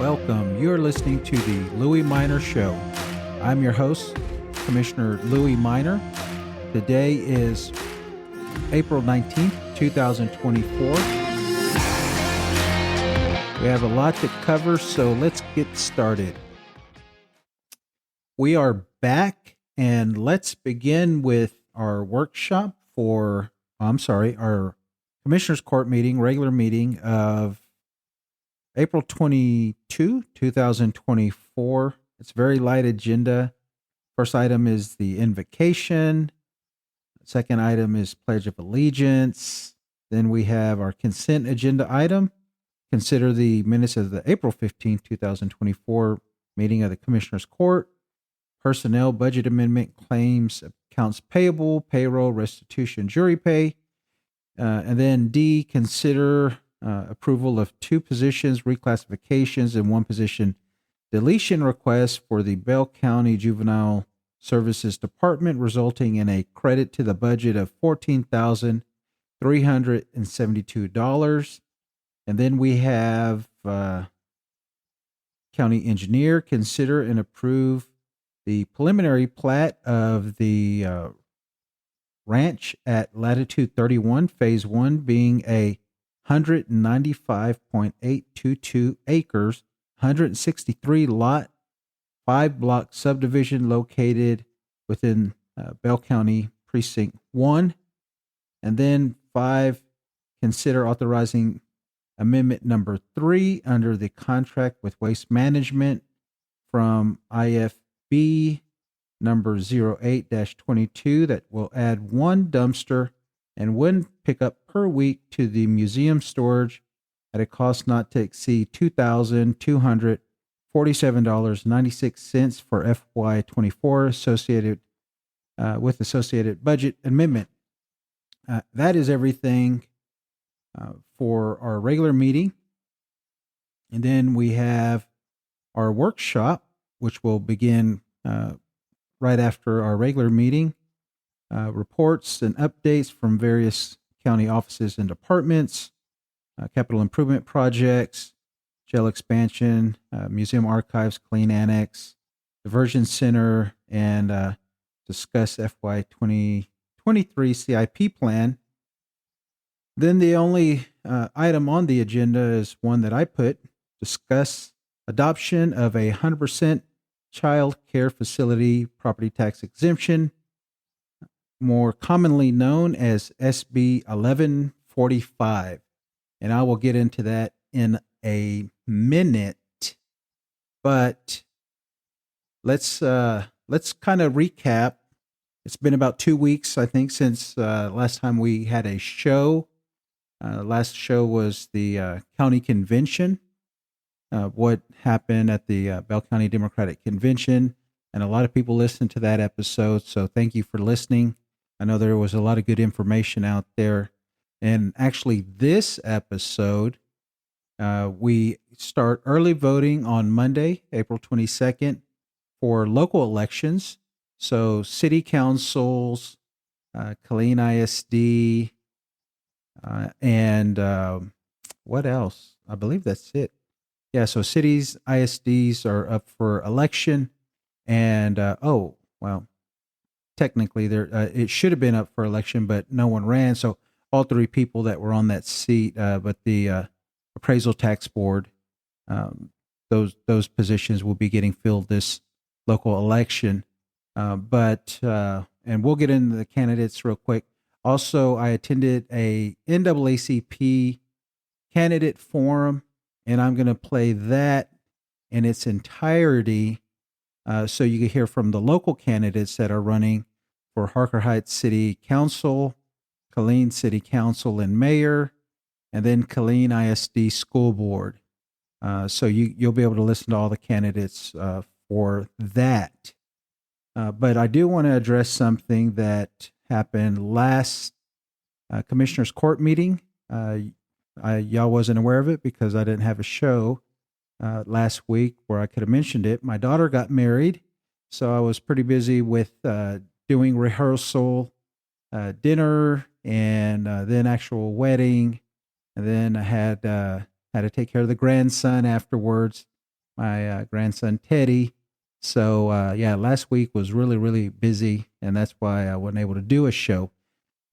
Welcome. You're listening to the Louie Minor Show. I'm your host, Commissioner Louie Minor. Today is April 19th, 2024. We have a lot to cover, so let's get started. We are back, and let's begin with our workshop our Commissioners Court meeting, regular meeting of April 22, 2024. It's a very light agenda. First item is the invocation. Second item is Pledge of Allegiance. Then we have our consent agenda item. Consider the minutes of the April 15, 2024 meeting of the Commissioners Court. Personnel, budget amendment, claims, accounts payable, payroll, restitution, jury pay. And then D, consider approval of 2 positions, reclassifications, and 1 position deletion request for the Bell County Juvenile Services Department, resulting in a credit to the budget of $14,372. And then we have County Engineer, consider and approve the preliminary plat of the ranch at Latitude 31, Phase 1, being a 195.822 acres, 163 lot, 5 block subdivision located within Bell County Precinct 1. And then 5, consider authorizing amendment number 3 under the contract with Waste Management from IFB number 08-22 that will add 1 dumpster and 1 pickup per week to the museum storage at a cost not to exceed $2,247.96 for FY24 associated with associated budget amendment. That is everything for our regular meeting. And then we have our workshop, which will begin right after our regular meeting. Reports and updates from various county offices and departments, capital improvement projects, jail expansion, museum archives, Killeen Annex, diversion center, and discuss FY 2023 CIP plan. Then the only item on the agenda is one that I put, discuss adoption of a 100% child care facility property tax exemption, more commonly known as SB 1145. And I will get into that in a minute. But let's kind of recap. It's been about 2 weeks, I think, since last time we had a show. Last show was the county convention. What happened at the Bell County Democratic Convention. And a lot of people listened to that episode. So thank you for listening. I know there was a lot of good information out there. And actually, this episode, we start early voting on Monday, April 22nd, for local elections. So city councils, Killeen ISD, and what else? I believe that's it. Yeah, so cities, ISDs are up for election. And, technically, it should have been up for election, but no one ran. So all 3 people that were on that seat, but the appraisal tax board, those positions will be getting filled this local election. And we'll get into the candidates real quick. Also, I attended a NAACP Candidate Forum, and I'm going to play that in its entirety so you can hear from the local candidates that are running for Harker Heights City Council, Killeen City Council and Mayor, and then Killeen ISD School Board. So you'll be able to listen to all the candidates for that. But I do want to address something that happened last Commissioners Court meeting. Y'all wasn't aware of it because I didn't have a show last week where I could have mentioned it. My daughter got married, so I was pretty busy with doing rehearsal, dinner, and then actual wedding. And then I had to take care of the grandson afterwards. my grandson Teddy. So yeah, last week was really, really busy, and that's why I wasn't able to do a show.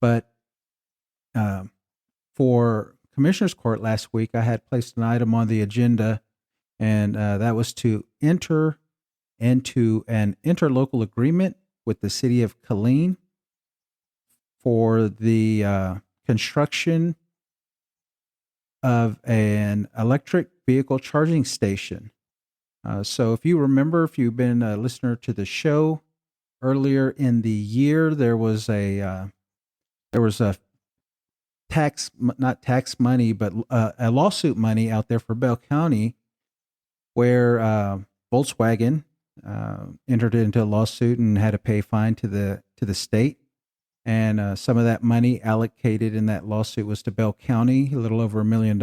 But for Commissioners Court last week, I had placed an item on the agenda, and that was to enter into an interlocal agreement with the city of Killeen for the construction of an electric vehicle charging station. So if you remember, if you've been a listener to the show earlier in the year, there was a not tax money, but a lawsuit money out there for Bell County, where Volkswagen entered into a lawsuit and had to pay a fine to the state. And some of that money allocated in that lawsuit was to Bell County, a little over $1 million.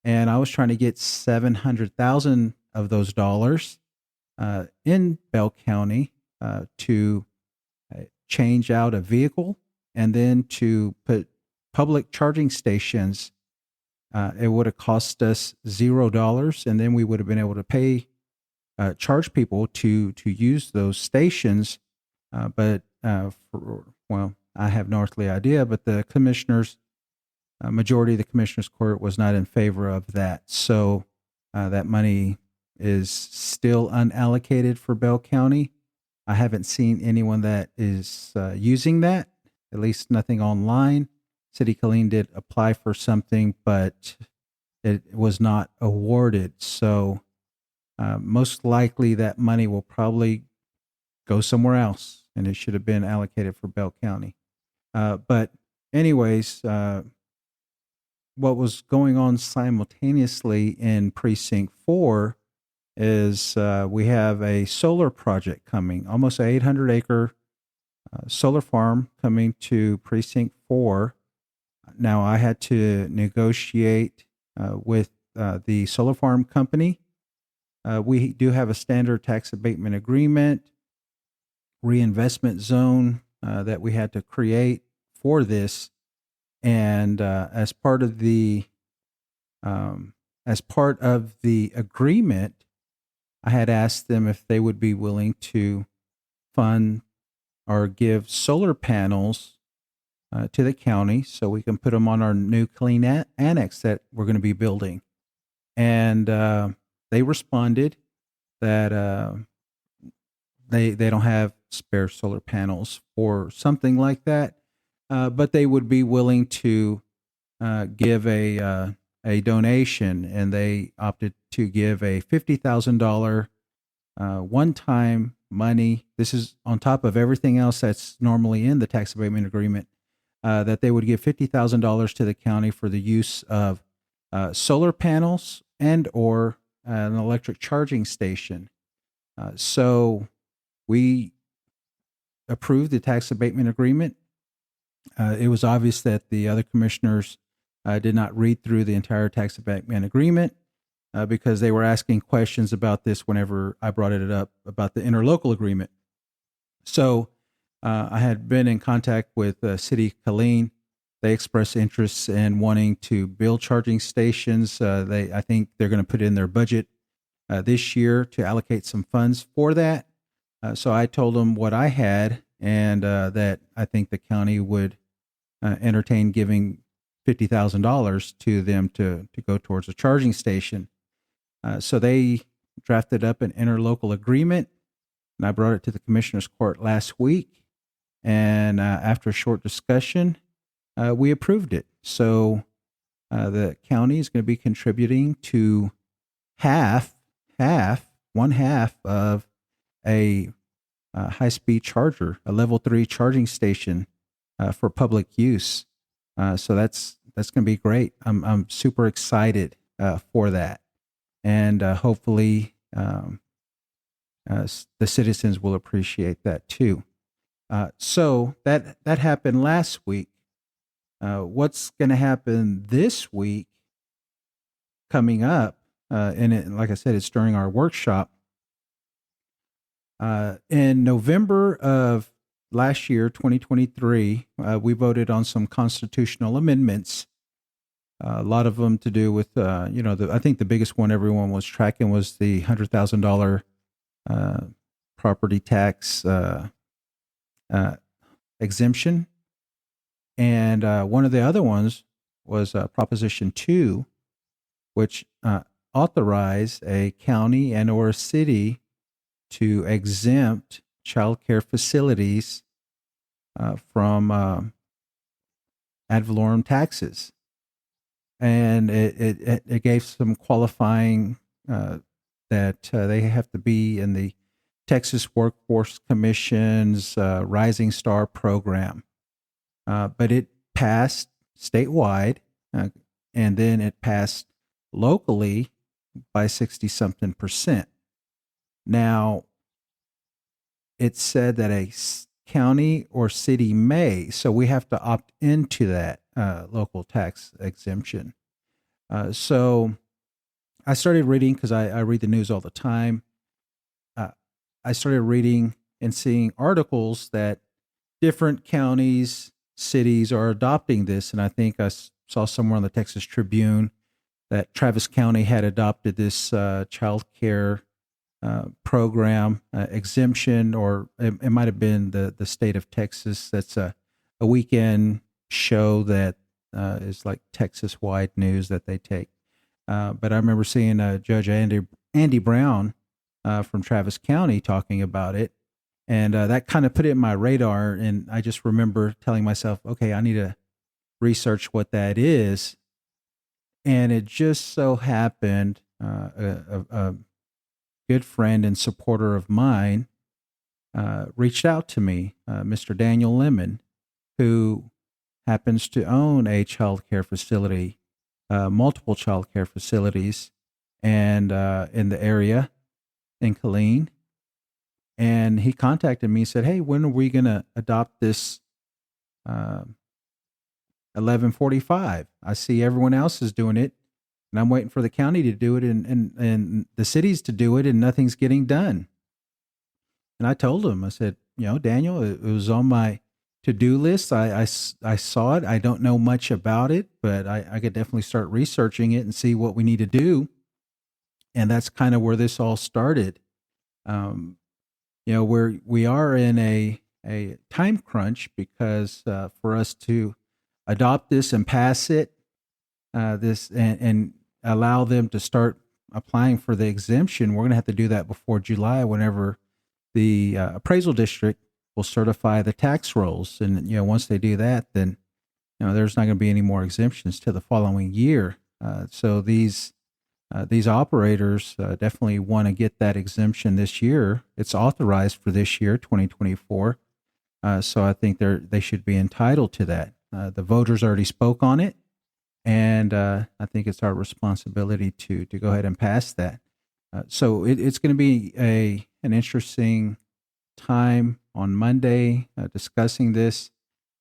And I was trying to get 700,000 of those dollars in Bell County to change out a vehicle and then to put public charging stations. It would have cost us $0, and then we would have been able to charge people to use those stations. But I have no earthly idea, but the commissioners, majority of the commissioners court was not in favor of that. So that money is still unallocated for Bell County. I haven't seen anyone that is using that, at least nothing online. City Killeen did apply for something, but it was not awarded. So most likely that money will probably go somewhere else, and it should have been allocated for Bell County. But anyways, what was going on simultaneously in Precinct 4 is we have a solar project coming, almost an 800-acre solar farm coming to Precinct 4. Now, I had to negotiate with the solar farm company. We do have a standard tax abatement agreement, reinvestment zone that we had to create for this. And as part of the agreement, I had asked them if they would be willing to fund or give solar panels to the county so we can put them on our new Killeen Annex that we're going to be building. And they responded that they don't have spare solar panels for something like that, but they would be willing to give a donation, and they opted to give a $50,000 one-time money. This is on top of everything else that's normally in the tax abatement agreement, that they would give $50,000 to the county for the use of solar panels and or an electric charging station. So we approved the tax abatement agreement. It was obvious that the other commissioners did not read through the entire tax abatement agreement because they were asking questions about this whenever I brought it up about the interlocal agreement. So I had been in contact with City Killeen. They expressed interest in wanting to build charging stations. I think they're going to put in their budget this year to allocate some funds for that. So I told them what I had, and that I think the county would entertain giving $50,000 to them to go towards a charging station. So they drafted up an interlocal agreement, and I brought it to the Commissioners Court last week. And after a short discussion, we approved it. So the county is going to be contributing to one half of a high-speed charger, a level 3 charging station for public use. So that's going to be great. I'm super excited for that, and hopefully the citizens will appreciate that too. So that happened last week. What's going to happen this week coming up? And like I said, it's during our workshop. In November of last year, 2023, we voted on some constitutional amendments A lot of them to do with, I think the biggest one everyone was tracking was the $100,000 property tax exemption. And one of the other ones was Proposition 2, which authorized a county and or a city to exempt child care facilities from ad valorem taxes. And it gave some qualifying that they have to be in the Texas Workforce Commission's Rising Star program. But it passed statewide, and then it passed locally by 60-something percent. Now, it said that a county or city may, so we have to opt into that local tax exemption. So I started reading, because I read the news all the time. I started reading and seeing articles that different counties, cities are adopting this. And I think I saw somewhere on the Texas Tribune that Travis County had adopted this child care program exemption, or it might have been the state of Texas. That's a weekend show that is like Texas-wide news that they take. But I remember seeing Judge Andy Brown from Travis County talking about it, and that kind of put it in my radar. And I just remember telling myself, okay, I need to research what that is. And it just so happened a good friend and supporter of mine reached out to me, Mr. Daniel Lemon, who happens to own a child care facility, multiple child care facilities, and in the area in Killeen. And he contacted me and said, hey, when are we going to adopt this 1145? I see everyone else is doing it, and I'm waiting for the county to do it and the cities to do it, and nothing's getting done. And I told him, I said, Daniel, it was on my to-do list. I saw it. I don't know much about it, but I could definitely start researching it and see what we need to do. And that's kind of where this all started. We are in a time crunch, because for us to adopt this and pass it, and allow them to start applying for the exemption, we're going to have to do that before July, whenever the appraisal district will certify the tax rolls. And once they do that, then there's not going to be any more exemptions till the following year. So these operators definitely want to get that exemption this year. It's authorized for this year, 2024. So I think they should be entitled to that. The voters already spoke on it, and I think it's our responsibility to go ahead and pass that. So it's going to be an interesting time on Monday discussing this.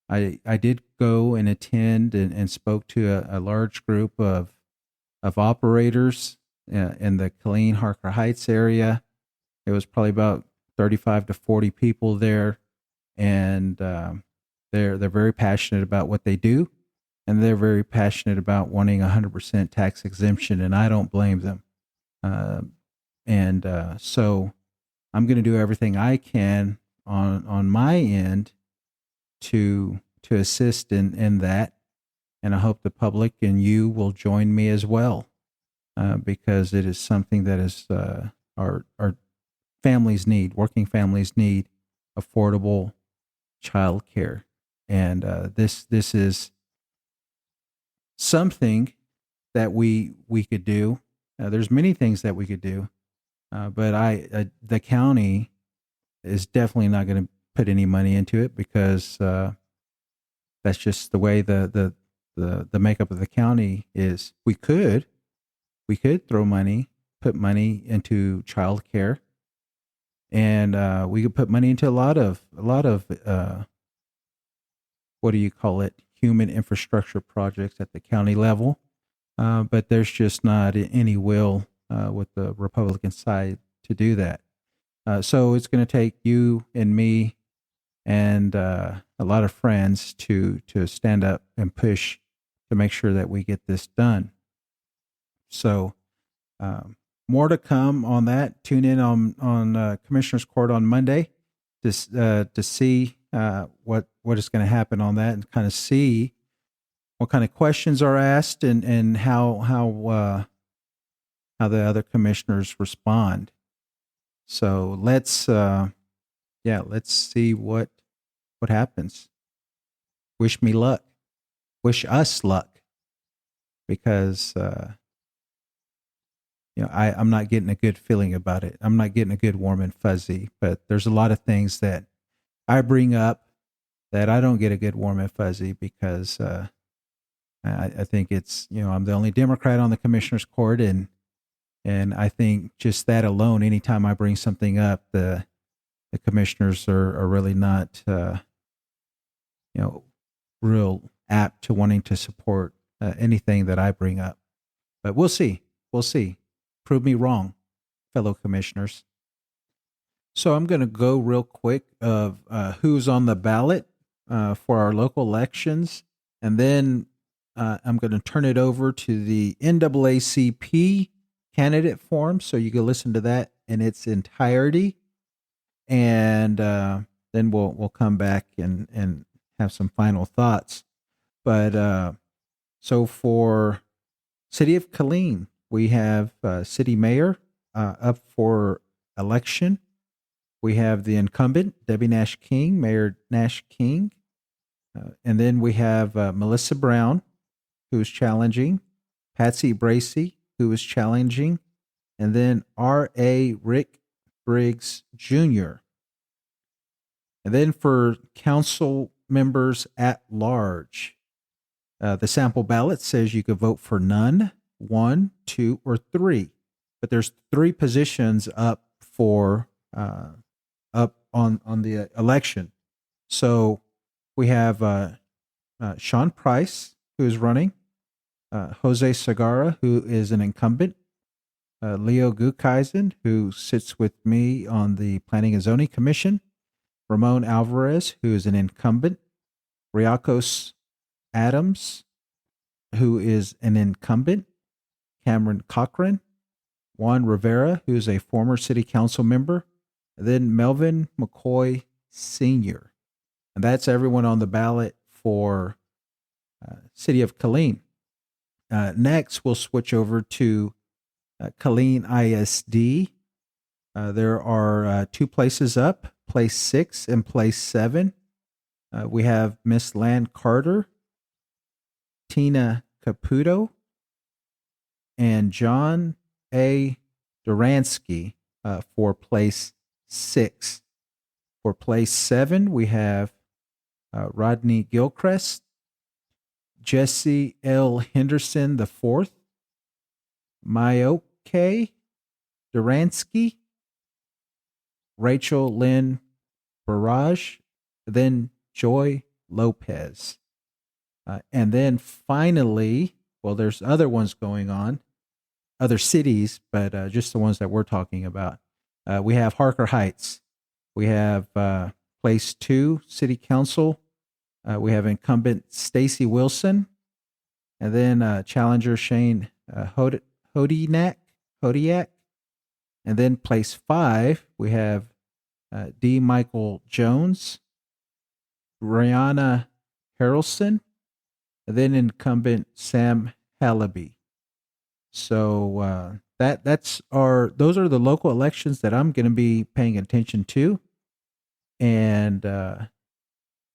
I did go and attend and spoke to a large group of operators in the Killeen Harker Heights area. It was probably about 35 to 40 people there, and they're very passionate about what they do, and they're very passionate about wanting 100% tax exemption, and I don't blame them. So I'm going to do everything I can on my end to assist in that, and I hope the public and you will join me as well, because it is something that is our families need, working families need affordable child care. And this is something that we could do. There's many things that we could do, but the county is definitely not going to put any money into it, because that's just the way the makeup of the county is. We could put money into child care, and we could put money into a lot of what do you call it, human infrastructure projects at the county level. But there's just not any will with the Republican side to do that. So it's going to take you and me and a lot of friends to stand up and push to make sure that we get this done. So more to come on that. Tune in on Commissioner's Court on Monday to see what is going to happen on that, and kind of see what kind of questions are asked and how the other commissioners respond. So let's see what happens. Wish me luck. Wish us luck, because I'm not getting a good feeling about it. I'm not getting a good warm and fuzzy. But there's a lot of things that I bring up that I don't get a good warm and fuzzy, because I think it's, I'm the only Democrat on the Commissioner's Court, and I think just that alone, anytime I bring something up, the commissioners are really not, real apt to wanting to support anything that I bring up. But we'll see. We'll see. Prove me wrong, fellow commissioners. So I'm going to go real quick of who's on the ballot for our local elections, and then I'm going to turn it over to the NAACP Candidate Forum, so you can listen to that in its entirety, and then we'll come back and have some final thoughts. But so for City of Killeen, we have City Mayor up for election. We have the incumbent, Debbie Nash King, Mayor Nash King, and then we have Melissa Brown, who's challenging, Patsy Bracey, who is challenging, and then R.A. Rick Briggs Jr. And then for council members at large, the sample ballot says you could vote for none, 1, 2, or 3. But there's 3 positions up for up on the election. So we have Sean Price, who is running, Jose Segarra, who is an incumbent, Leo Gukeisen, who sits with me on the Planning and Zoning Commission, Ramon Alvarez, who is an incumbent, Riacos Adams, who is an incumbent, Cameron Cochran, Juan Rivera, who is a former city council member, and then Melvin McCoy Sr. And that's everyone on the ballot for City of Killeen. Next, we'll switch over to Killeen ISD. There are 2 places up, place 6 and place 7. We have Miss Lan Carter, Tina Caputo, and John A. Duransky for place 6. For place 7, we have Rodney Gilchrist, Jesse L. Henderson IV, Mayoke Duransky, Rachel Lynn Barrage, then Joy Lopez. And then finally, well, there's other ones going on, other cities, but just the ones that we're talking about. We have Harker Heights. We have place 2, City Council. We have incumbent Stacy Wilson, and then challenger Shane Hodiak. And then place 5, we have D. Michael Jones, Brianna Harrelson, and then incumbent Sam Hallaby. So those are the local elections that I'm going to be paying attention to. And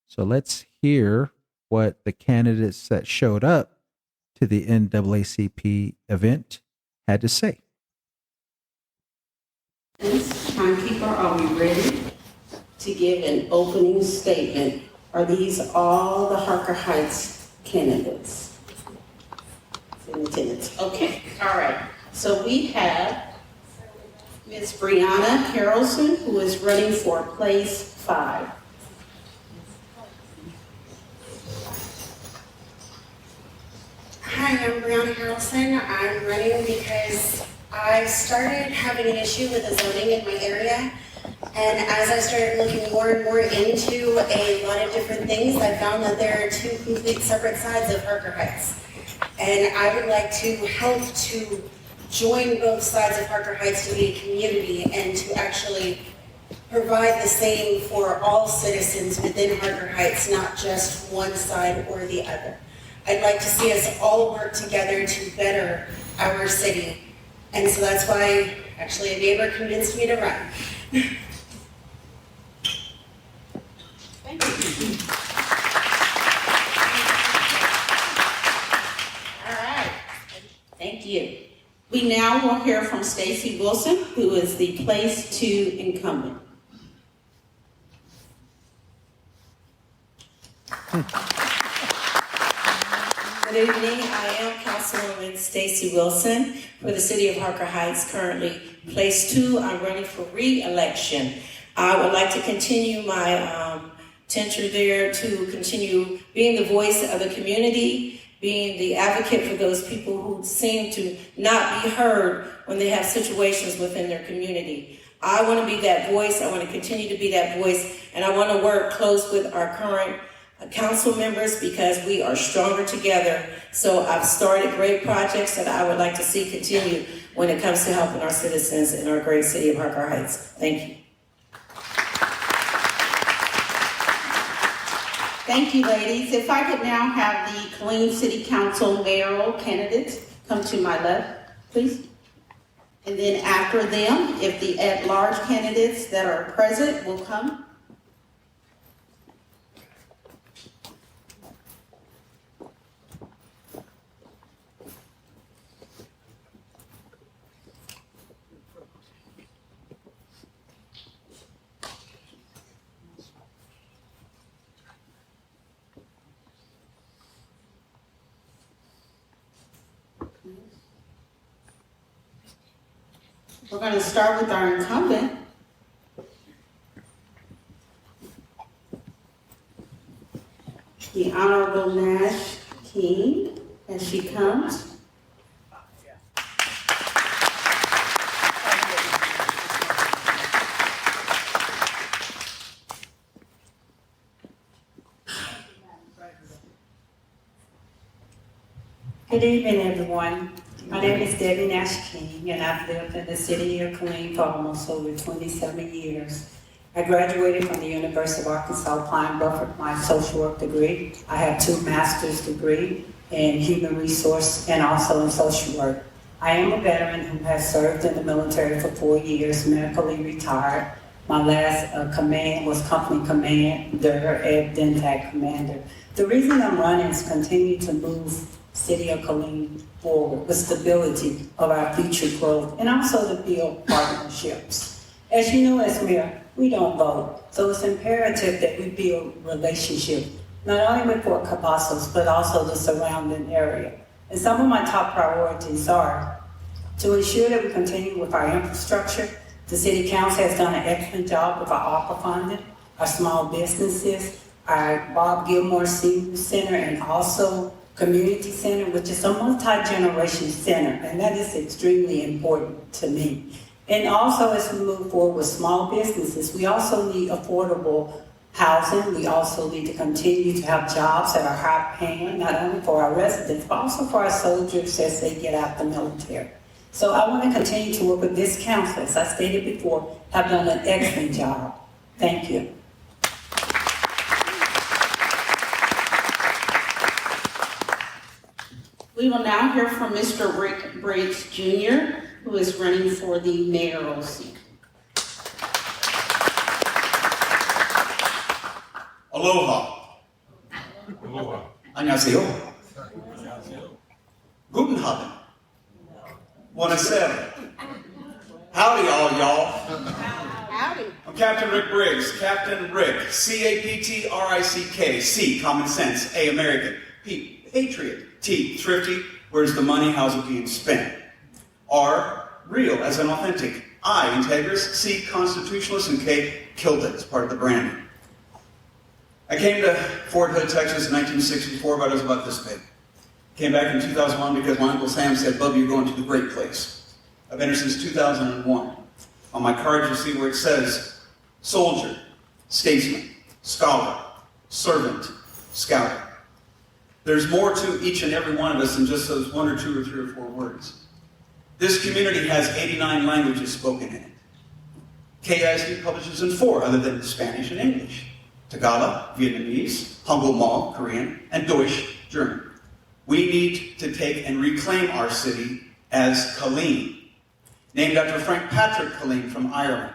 so let's hear what the candidates that showed up to the NAACP event had to say. Timekeeper, are we ready to give an opening statement? Are these all the Harker Heights candidates in attendance? Okay, all right. So we have Ms. Brianna Harrelson, who is running for place 5. Hi, I'm Brianna Harrelson. I'm running because I started having an issue with the zoning in my area. And as I started looking more and more into a lot of different things, I found that there are two complete separate sides of Harker Heights. And I would like to help to join both sides of Harker Heights to be a community and to actually provide the same for all citizens within Harker Heights, not just one side or the other. I'd like to see us all work together to better our city. And so that's why actually a neighbor convinced me to run. Thank you. All right. Thank you. We now will hear from Stacy Wilson, who is the Place 2 incumbent. Good evening. I am Councilwoman Stacy Wilson for the City of Harker Heights, currently Place 2. I'm running for re-election. I would like to continue my tenure there to continue being the voice of the community, being the advocate for those people who seem to not be heard when they have situations within their community. I want to be that voice. I want to continue to be that voice, and I want to work close with our current council members because we are stronger together. So I've started great projects that I would like to see continue when it comes to helping our citizens in our great city of Harker Heights. Thank you. Thank you, ladies. If I could now have the Killeen City Council mayoral candidates come to my left, please. And then after them, if the at-large candidates that are present will come. We're going to start with our incumbent. The Honorable Nash King, as she comes. Good evening, everyone. My name is Debbie Nash King, and I've lived in the city of Killeen for almost over 27 years. I graduated from the University of Arkansas Pine Bluff with my social work degree. I have 2 master's degrees in human resource and also in social work. I am a veteran who has served in the military for 4 years, medically retired. My last command was company commander at DENTAC commander. The reason I'm running is to continue to move City of Killeen forward, the stability of our future growth, and also to build partnerships. As you know, as mayor, we don't vote, so it's imperative that we build relationships, not only with Fort Cavazos, but also the surrounding area. And some of my top priorities are to ensure that we continue with our infrastructure. The City Council has done an excellent job with our ARPA funding, our small businesses, our Bob Gilmore Senior Center, and also Community Center, which is a multi-generation center, and that is extremely important to me. And also, as we move forward with small businesses, we also need affordable housing. We also need to continue to have jobs that are high paying, not only for our residents, but also for our soldiers as they get out the military. So I want to continue to work with this council. As I stated before, have done an excellent job. Thank you. We will now hear from Mr. Rick Briggs Jr., who is running for the mayoral seat. Aloha. Aloha. Annyeonghaseyo. Guten Abend. Buonasera. Howdy, all y'all. Howdy. I'm Captain Rick Briggs. Captain Rick. C-A-P-T-R-I-C-K. C, common sense. A, American. P, patriot. T, thrifty. Where's the money? How's it being spent? R, real, as in authentic. I, integrous. C, constitutionalist. And K, killed it. It's part of the branding. I came to Fort Hood, Texas in 1964, but I was about this big. Came back in 2001 because my Uncle Sam said, Bubby, you're going to the great place. I've been here since 2001. On my card, you'll see where it says, soldier, statesman, scholar, servant, scout. There's more to each and every one of us than just those 1 or 2 or 3 or 4 words. This community has 89 languages spoken in it. KISD publishes in 4 other than Spanish and English: Tagalog, Vietnamese, Hangul, Korean, and Deutsch, German. We need to take and reclaim our city as Killeen, named after Frank Patrick Killeen from Ireland,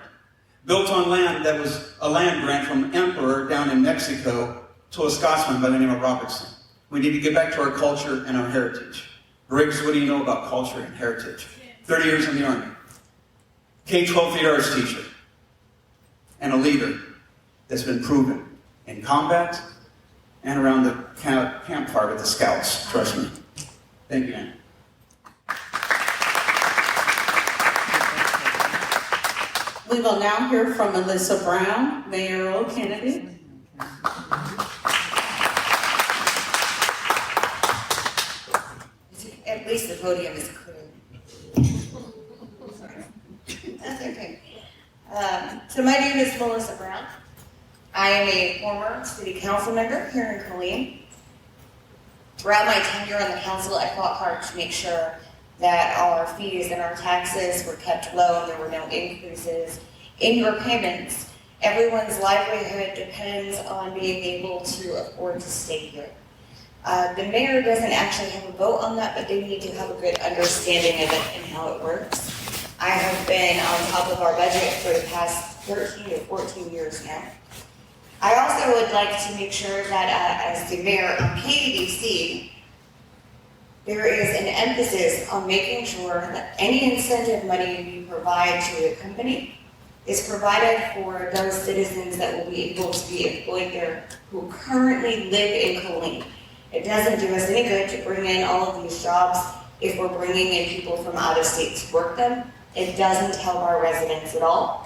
built on land that was a land grant from an emperor down in Mexico to a Scotsman by the name of Robertson. We need to get back to our culture and our heritage. Briggs, what do you know about culture and heritage? 30 years in the Army. K-12 theater arts teacher. And a leader that's been proven in combat and around the campfire with the Scouts. Trust me. Thank you, Ann. We will now hear from Melissa Brown, mayoral candidate. At least the podium is clear. Sorry. That's okay. So my name is Melissa Brown. I am a former city council member here in Killeen. Throughout my tenure on the council, I fought hard to make sure that our fees and our taxes were kept low and there were no increases in your payments. Everyone's livelihood depends on being able to afford to stay here. The mayor doesn't actually have a vote on that, but they need to have a good understanding of it and how it works. I have been on top of our budget for the past 13 to 14 years now. I also would like to make sure that as the mayor of KDC, there is an emphasis on making sure that any incentive money we provide to the company is provided for those citizens that will be able to be employed there who currently live in Killeen. It doesn't do us any good to bring in all of these jobs if we're bringing in people from out of state to work them. It doesn't help our residents at all.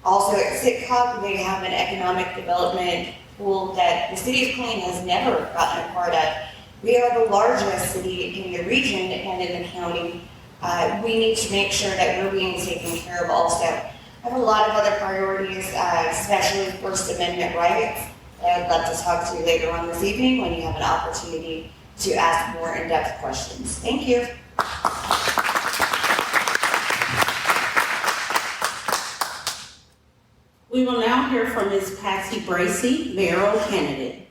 Also at Sitcop, they have an economic development pool that the city of Killeen has never gotten a part of. We are the largest city in the region and in the county. We need to make sure that we're being taken care of also. I have a lot of other priorities, especially First Amendment rights. I would love to talk to you later on this evening when you have an opportunity to ask more in-depth questions. Thank you. We will now hear from Ms. Patsy Bracy, mayoral candidate.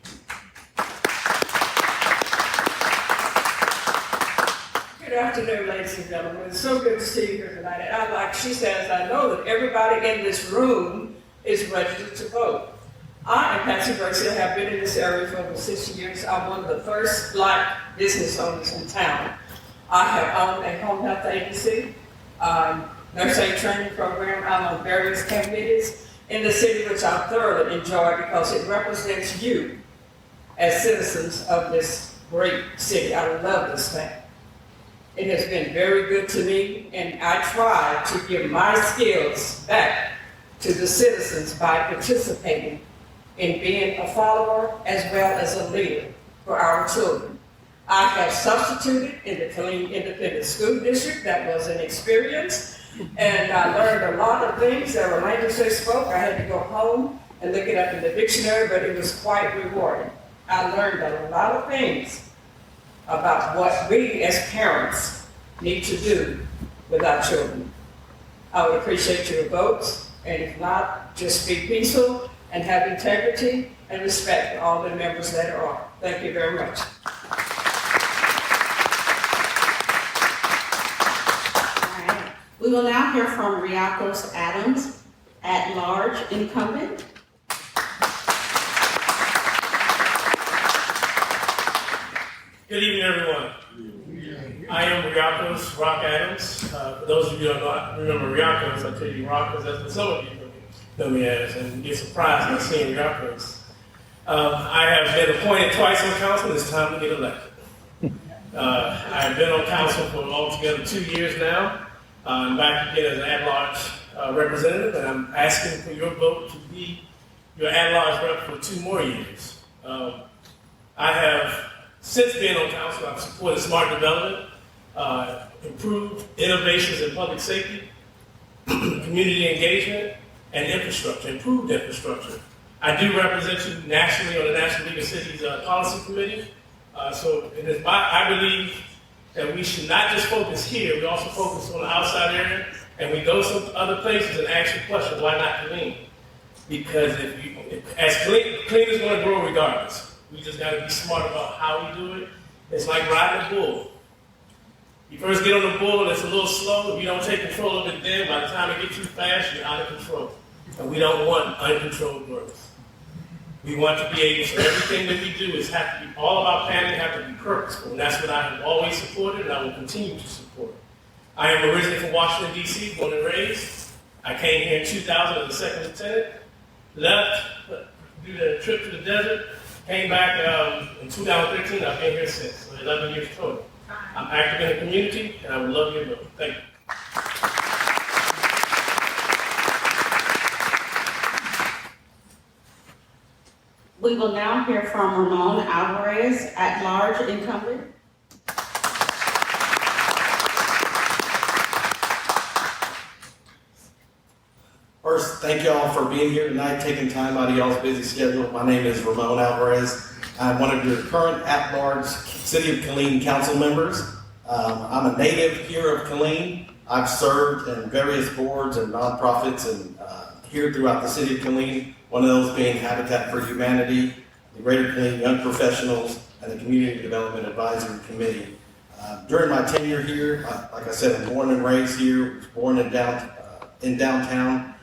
Good afternoon, ladies and gentlemen. It's so good to see you here tonight. And like she says, I know that everybody in this room is registered to vote. I am Patsy Bracy. I have been in this area for over 6 years. I'm one of the first Black business owners in town. I have owned a home health agency, nurse aid training program. I'm on various committees in the city, which I thoroughly enjoy because it represents you as citizens of this great city. I love this thing. It has been very good to me, and I try to give my skills back to the citizens by participating in being a follower as well as a leader for our children. I have substituted in the Killeen Independent School District. That was an experience, and I learned a lot of things. There were languages they spoke. I had to go home and look it up in the dictionary, but it was quite rewarding. I learned a lot of things about what we as parents need to do with our children. I would appreciate your votes, and if not, just be peaceful and have integrity and respect for all the members that are. Thank you very much. All right. We will now hear from Riacos Adams, at-large incumbent. Good evening, everyone. I am Riacos Rock Adams. For those of you who don't remember Riacos, I'll tell you Rock because that's what some of you know me as, and get surprised by seeing Riacos. I have been appointed twice on council. It's time to get elected. I have been on council for altogether 2 years now. I'm back again as an at-large representative, and I'm asking for your vote to be your at-large rep for 2 more years. I have since being on council, I've supported smart development, improved innovations in public safety, community engagement, and infrastructure, improved infrastructure. I do represent you nationally on the National League of Cities Policy Committee. So it is I believe that we should not just focus here, we also focus on the outside area, and we go some other places and ask the question, why not Killeen? Because as Killeen is going to grow regardless. We just got to be smart about how we do it. It's like riding a bull. You first get on the bull and it's a little slow. If you don't take control of it then, by the time it gets too fast, you're out of control. And we don't want uncontrolled growth. We want to be able, so everything that we do is have to be, all of our planning have to be purposeful. And that's what I have always supported and I will continue to support. I am originally from Washington, D.C., born and raised. I came here in 2000 as a second lieutenant, left, do the trip to the desert, came back in 2013. I've been here since, so 11 years total. I'm active in the community, and I would love your vote. Thank you. We will now hear from Ramon Alvarez, at-large incumbent. First, thank y'all for being here tonight, taking time out of y'all's busy schedule. My name is Ramon Alvarez. I'm one of your current at-large City of Killeen Council members. I'm a native here of Killeen. I've served in various boards and nonprofits and here throughout the City of Killeen, one of those being Habitat for Humanity, the Greater Killeen Young Professionals, and the Community Development Advisory Committee. During my tenure here, like I said, I'm born and raised here, was born in downtown.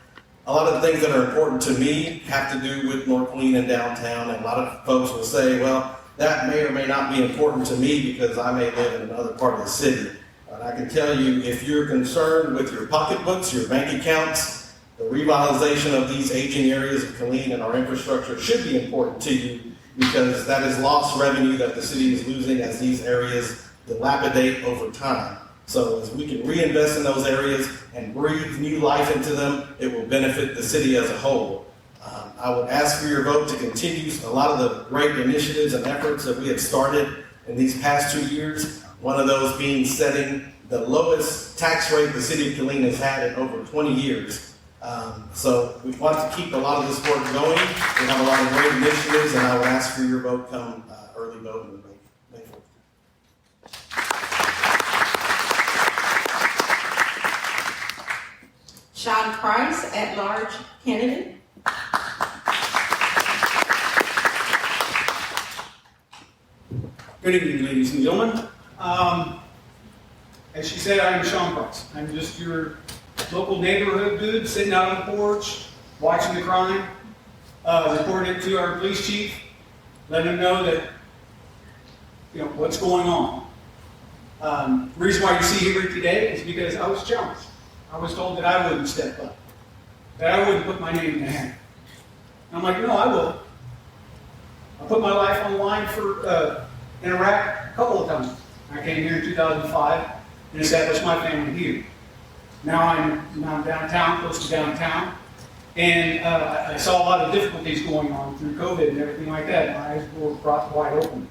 A lot of the things that are important to me have to do with North Killeen and downtown, and a lot of folks will say, well, that may or may not be important to me because I may live in another part of the city. But I can tell you, if you're concerned with your pocketbooks, your bank accounts, the revitalization of these aging areas of Killeen and our infrastructure should be important to you because that is lost revenue that the city is losing as these areas dilapidate over time. So as we can reinvest in those areas and breathe new life into them, it will benefit the city as a whole. I would ask for your vote to continue a lot of the great initiatives and efforts that we have started in these past 2 years. One of those being setting the lowest tax rate the city of Killeen has had in over 20 years. So we want to keep a lot of this work going. We have a lot of great initiatives, and I would ask for your vote come early vote in May 4th. Sean Price, at-large candidate. Good evening, ladies and gentlemen. As she said, I am Sean Price. I'm just your local neighborhood dude sitting out on the porch, watching the crime, reporting it to our police chief, letting him know that, what's going on. The reason why you see here today is because I was challenged. I was told that I wouldn't step up, that I wouldn't put my name in the hat. And I'm like, no, I will. I put my life on the line for in Iraq a couple of times. I came here in 2005 and established my family here. Now I'm downtown, close to downtown, and I saw a lot of difficulties going on through COVID and everything like that. My eyes were brought wide open.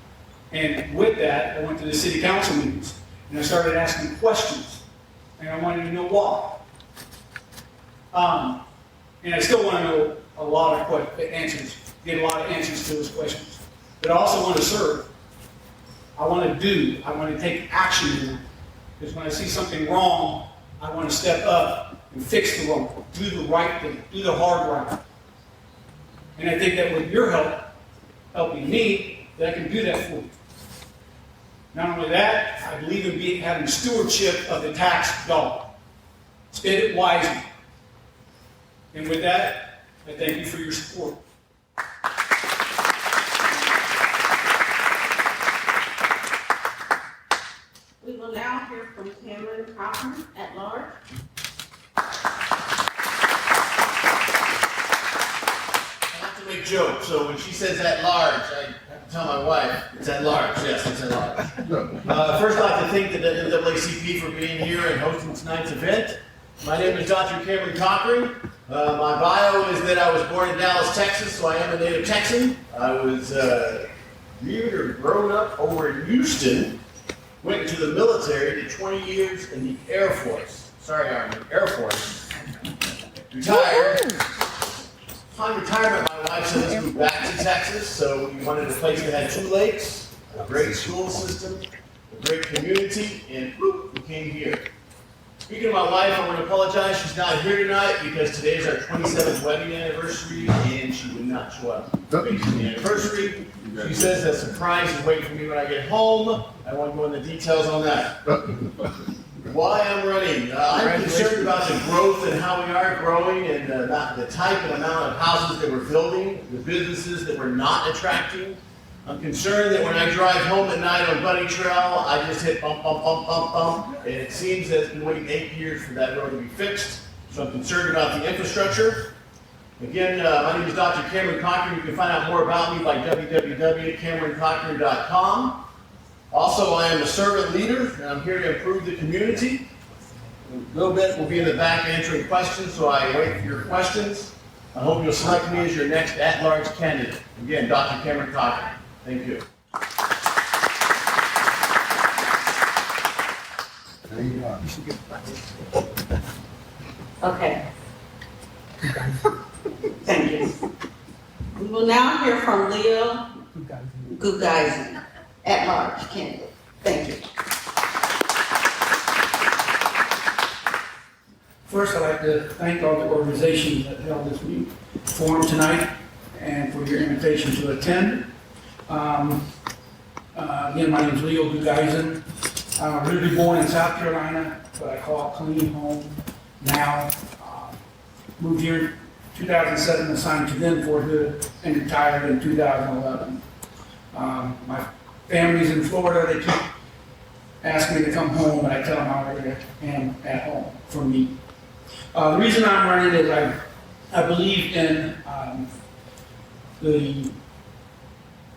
And with that, I went to the city council meetings and I started asking questions. And I wanted to know why. And I still want to know a lot of answers, get a lot of answers to those questions. But I also want to serve. I want to take action in that. Because when I see something wrong, I want to step up and fix the wrong, do the right thing, do the hard right. And I think that with your help, helping me, that I can do that for you. Not only that, I believe in having stewardship of the tax dollar. Spend it wisely. And with that, I thank you for your support. We will now hear from Cameron Cochran, at-large. I like to make jokes, so when she says at large, I have to tell my wife, it's at large. Yes, it's at large. First, I'd like to thank the NAACP for being here and hosting tonight's event. My name is Dr. Cameron Cochran. My bio is that I was born in Dallas, Texas, so I am a native Texan. I was reared or grown up over in Houston. Went into the military, did 20 years in the Air Force. Sorry, Army, Air Force. Retired. Upon retirement, my wife said let's move back to Texas, so we wanted a place that had 2 lakes, a great school system, a great community, and whoop, we came here. Speaking of my wife, I want to apologize. She's not here tonight because today is our 27th wedding anniversary, and she would not show up. Speaking of the anniversary, she says that surprise is waiting for me when I get home. I won't go into details on that. Why I'm running? I'm concerned about the growth and how we are growing, and the type and amount of houses that we're building, the businesses that we're not attracting. I'm concerned that when I drive home at night on Bunny Trail, I just hit bump, bump, bump, bump, bump, and it seems that it's been waiting 8 years for that road to be fixed. So I'm concerned about the infrastructure. Again, my name is Dr. Cameron Cochran. You can find out more about me by www.cameroncochran.com. Also, I am a servant leader, and I'm here to improve the community. A little bit will be in the back answering questions, so I wait for your questions. I hope you'll select me as your next at-large candidate. Again, Dr. Cameron Cochran. Thank you. Okay. Thank you. We will now hear from Leo Gugaisen, at-large candidate. Thank you. First, I'd like to thank all the organizations that held this forum tonight and for your invitation to attend. Again, my name is Leo Gugaisen. I'm originally born in South Carolina, but I call Killeen home now. Moved here in 2007, assigned to then Fort Hood, and retired in 2011. My family's in Florida. They keep asking me to come home, and I tell them I already am at home for me. The reason I'm running is I believe in the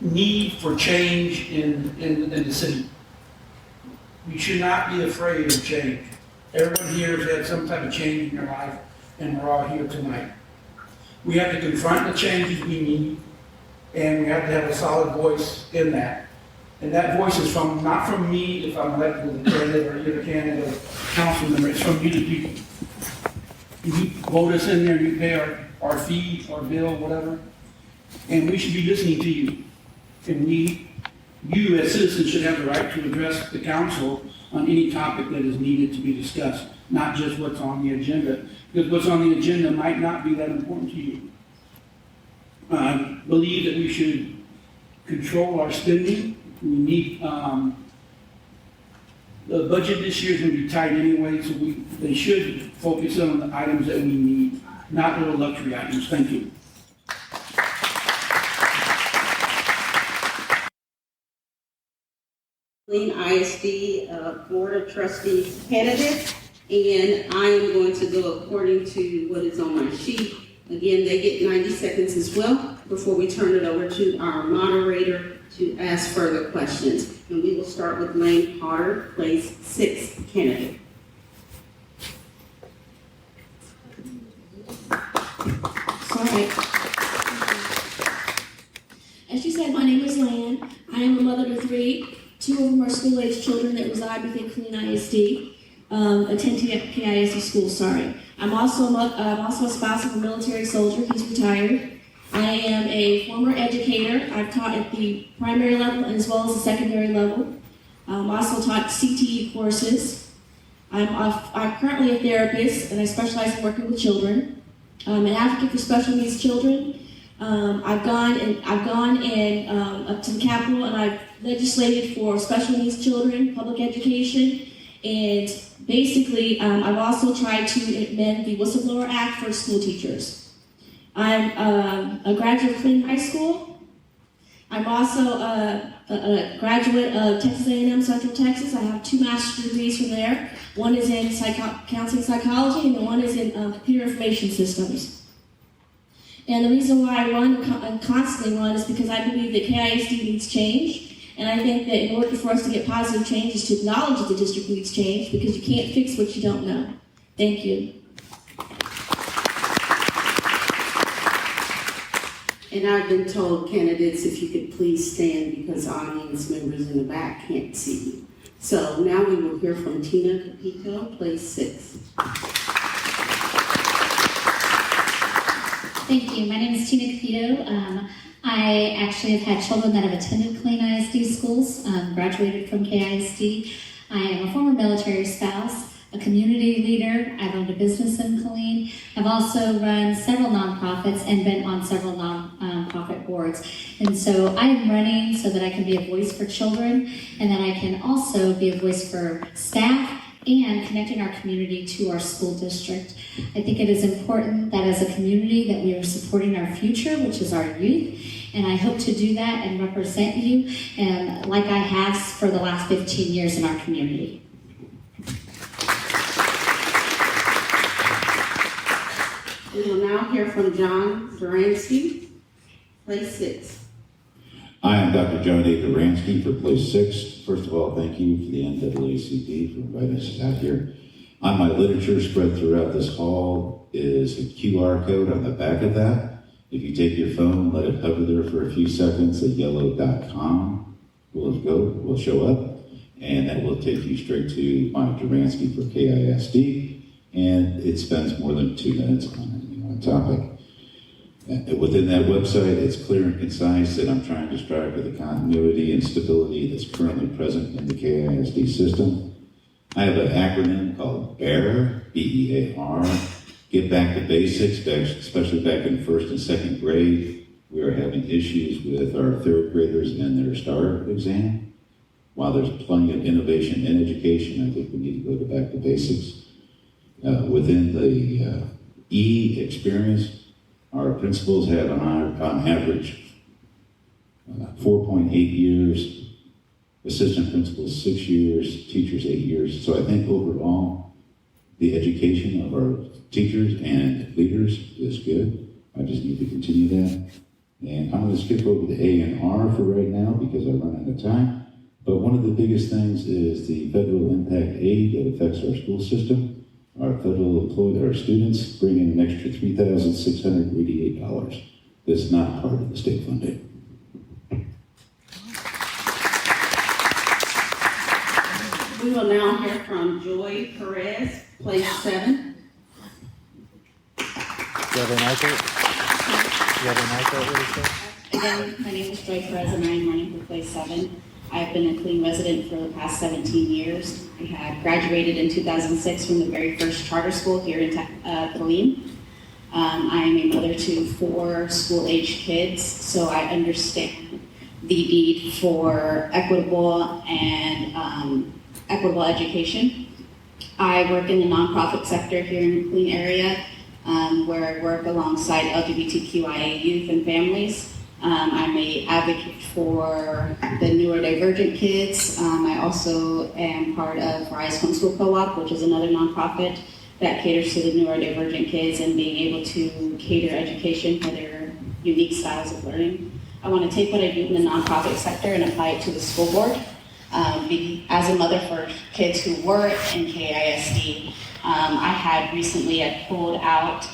need for change in the city. We should not be afraid of change. Everyone here has had some type of change in their life, and we're all here tonight. We have to confront the changes we need, and we have to have a solid voice in that. And that voice is not from me if I'm elected as a candidate or you're a candidate or council member. It's from you, the people. You vote us in there, you pay our fee, our bill, whatever, and we should be listening to you. And you as citizens should have the right to address the council on any topic that is needed to be discussed, not just what's on the agenda, because what's on the agenda might not be that important to you. I believe that we should control our spending. We need, the budget this year is going to be tight anyway, so they should focus on the items that we need, not little luxury items. Thank you. Killeen ISD Board of Trustees candidate, and I am going to go according to what is on my sheet. Again, they get 90 seconds as well before we turn it over to our moderator to ask further questions. And we will start with Lane Potter, place 6 candidate. Sorry. As she said, my name is Lan. I am a mother to 3. 2 of them are school-age children that reside within Killeen ISD, attend KISD school, sorry. I'm also a spouse of a military soldier. He's retired. I am a former educator. I've taught at the primary level as well as the secondary level. Also taught CTE courses. I'm currently a therapist, and I specialize in working with children. I'm an advocate for special needs children. I've gone up to the Capitol, and I've legislated for special needs children, public education, and basically I've also tried to amend the Whistleblower Act for school teachers. I'm a graduate of Killeen High School. I'm also a graduate of Texas A&M Central Texas. I have 2 master's degrees from there. One is in counseling psychology, and the one is in computer information systems. And the reason why I run and constantly run is because I believe that KISD needs change. And I think that in order for us to get positive change is to acknowledge that the district needs change, because you can't fix what you don't know. Thank you. And I've been told, candidates, if you could please stand because audience members in the back can't see you. So now we will hear from Tina Capito, place 6. Thank you. My name is Tina Capito. I actually have had children that have attended Killeen ISD schools, graduated from KISD. I am a former military spouse, a community leader. I've owned a business in Killeen. I've also run several nonprofits and been on several nonprofit boards. And so I am running so that I can be a voice for children and that I can also be a voice for staff and connecting our community to our school district. I think it is important that as a community that we are supporting our future, which is our youth, and I hope to do that and represent you, and like I have for the last 15 years in our community. We will now hear from John Duransky, place 6. I am Dr. John A. Duransky for place 6. First of all, thank you for the NAACP for inviting us out here. On my literature spread throughout this hall is a QR code on the back of that. If you take your phone, let it hover there for a few seconds, a yellow.com will show up, and that will take you straight to my Duransky for KISD, and it spends more than 2 minutes on any one topic. Within that website, it's clear and concise that I'm trying to strive for the continuity and stability that's currently present in the KISD system. I have an acronym called BEAR, B-E-A-R, Get Back to Basics, especially back in 1st and 2nd grade. We are having issues with our 3rd graders and their STAR exam. While there's plenty of innovation in education, I think we need to go back to basics. Within the E experience, our principals have on average 4.8 years, assistant principals 6 years, teachers 8 years. So I think overall, the education of our teachers and leaders is good. I just need to continue that. And I'm going to skip over the A and R for right now because I run out of time. But one of the biggest things is the federal impact aid that affects our school system. Our federal employed, our students bring in an extra $3,688. That's not part of the state funding. We will now hear from Joy Perez, place 7. Again, my name is Joy Perez and I am running for place 7. I've been a Killeen resident for the past 17 years. I had graduated in 2006 from the very first charter school here in Killeen. I am a mother to 4 school-age kids, so I understand the need for equitable and equitable education. I work in the nonprofit sector here in the Killeen area, where I work alongside LGBTQIA youth and families. I'm an advocate for the neurodivergent kids. I also am part of Rise Homeschool Co-op, which is another nonprofit that caters to the neurodivergent kids and being able to cater education for their unique styles of learning. I want to take what I do in the nonprofit sector and apply it to the school board. As a mother for kids who were in KISD, I pulled out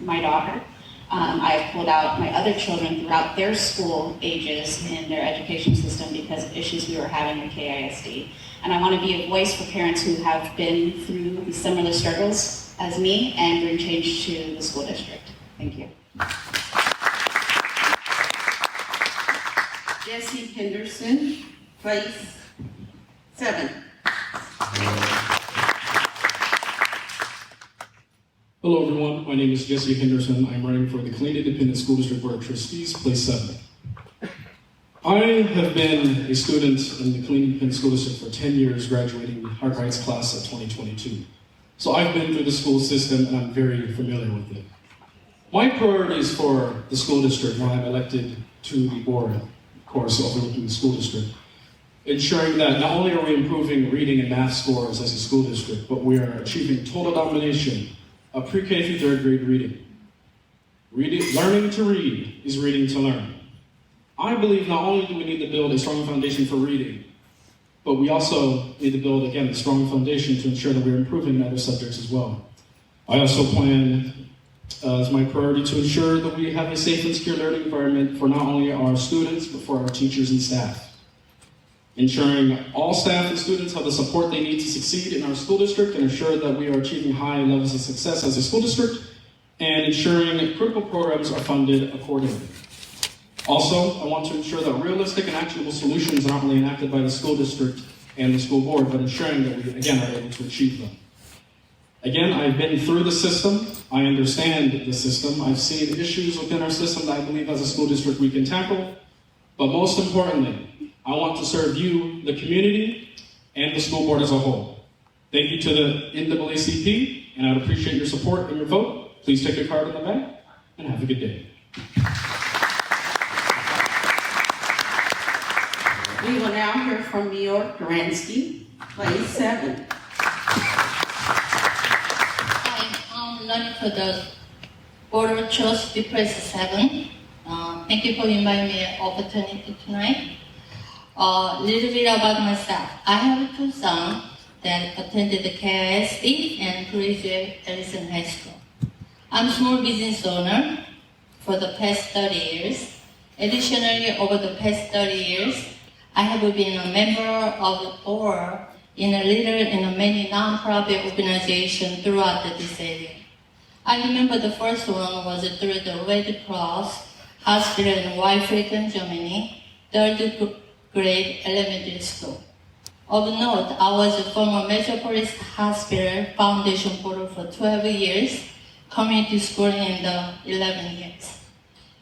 my daughter. I have pulled out my other children throughout their school ages in their education system because of issues we were having with KISD. And I want to be a voice for parents who have been through similar struggles as me and bring change to the school district. Thank you. Jesse Henderson, place 7. Hello everyone, my name is Jesse Henderson. I'm running for the Killeen Independent School District Board of Trustees, place 7. I have been a student in the Killeen Independent School District for 10 years, graduating Harker Heights class of 2022. So I've been through the school system and I'm very familiar with it. My priorities for the school district when I'm elected to the board, of course, overlooking the school district, ensuring that not only are we improving reading and math scores as a school district, but we are achieving total domination of pre-K through 3rd grade reading. Learning to read is reading to learn. I believe not only do we need to build a strong foundation for reading, but we also need to build, again, a strong foundation to ensure that we're improving in other subjects as well. I also plan as my priority to ensure that we have a safe and secure learning environment for not only our students, but for our teachers and staff. Ensuring all staff and students have the support they need to succeed in our school district and ensure that we are achieving high levels of success as a school district, and ensuring critical programs are funded accordingly. Also, I want to ensure that realistic and actionable solutions are not only enacted by the school district and the school board, but ensuring that we, again, are able to achieve them. Again, I've been through the system. I understand the system. I've seen issues within our system that I believe as a school district we can tackle. But most importantly, I want to serve you, the community, and the school board as a whole. Thank you to the NAACP, and I'd appreciate your support and your vote. Please take your card in the back, and have a good day. We will now hear from Mayor Duransky, place 7. I'm running for the Board of Trustees, place 7. Thank you for inviting me an opportunity tonight. A little bit about myself. I have 2 sons that attended the KISD and graduated Ellison High School. I'm a small business owner for the past 30 years. Additionally, over the past 30 years, I have been a member of the board in a leader in many nonprofit organizations throughout this area. I remember the first one was through the Red Cross Hospital in Weifrieden, Germany, 3rd grade elementary school. Of note, I was a former Metropolis Hospital Foundation board for 12 years, community school in the 11 years.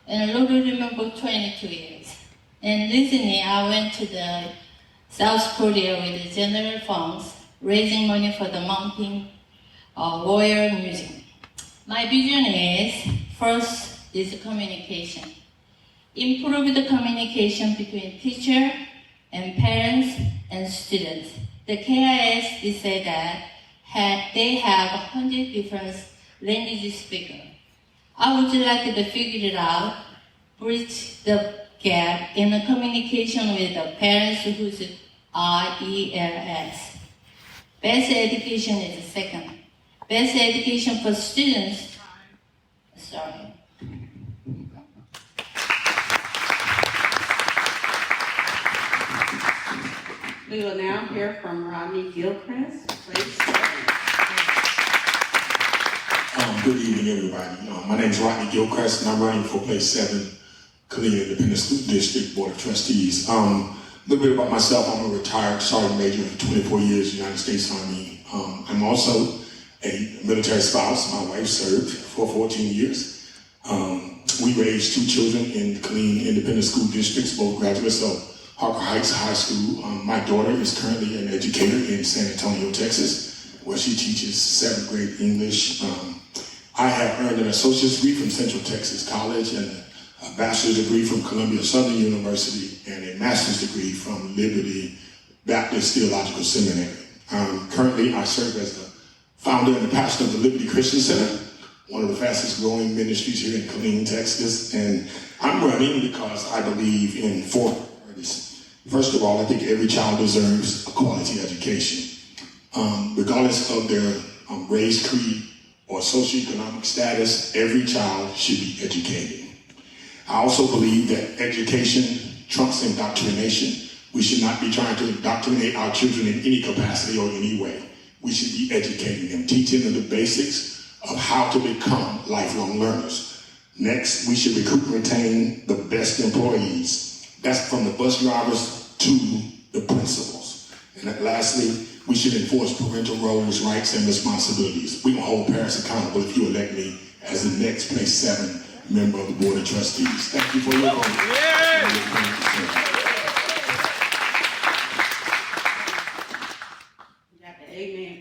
And I really remember 22 years. And recently, I went to the South Korea with the general funds, raising money for the Mountain Warrior Museum. My vision is, first is communication. Improve the communication between teacher and parents and students. The KISD say that they have 100 different language speakers. I would like to figure it out, bridge the gap in the communication with the parents whose IELS. Best education is the second. Best education for students. Sorry. We will now hear from Rodney Gilchrist, place 7. Good evening, everybody. My name is Rodney Gilchrist, and I'm running for place 7, Killeen Independent School District Board of Trustees. A little bit about myself. I'm a retired sergeant major for 24 years, United States Army. I'm also a military spouse. My wife served for 14 years. We raised 2 children in Killeen Independent School Districts, both graduates of Harker Heights High School. My daughter is currently an educator in San Antonio, Texas, where she teaches 7th grade English. I have earned an associate's degree from Central Texas College and a bachelor's degree from Columbia Southern University and a master's degree from Liberty Baptist Theological Seminary. Currently, I serve as the founder and the pastor of the Liberty Christian Center, one of the fastest growing ministries here in Killeen, Texas. And I'm running because I believe in 4 priorities. First of all, I think every child deserves a quality education. Regardless of their race, creed, or socioeconomic status, every child should be educated. I also believe that education trumps indoctrination. We should not be trying to indoctrinate our children in any capacity or any way. We should be educating them, teaching them the basics of how to become lifelong learners. Next, we should recruit and retain the best employees. That's from the bus drivers to the principals. And lastly, we should enforce parental roles, rights, and responsibilities. We can hold parents accountable if you elect me as the next place 7 member of the Board of Trustees. Thank you for your vote. Amen.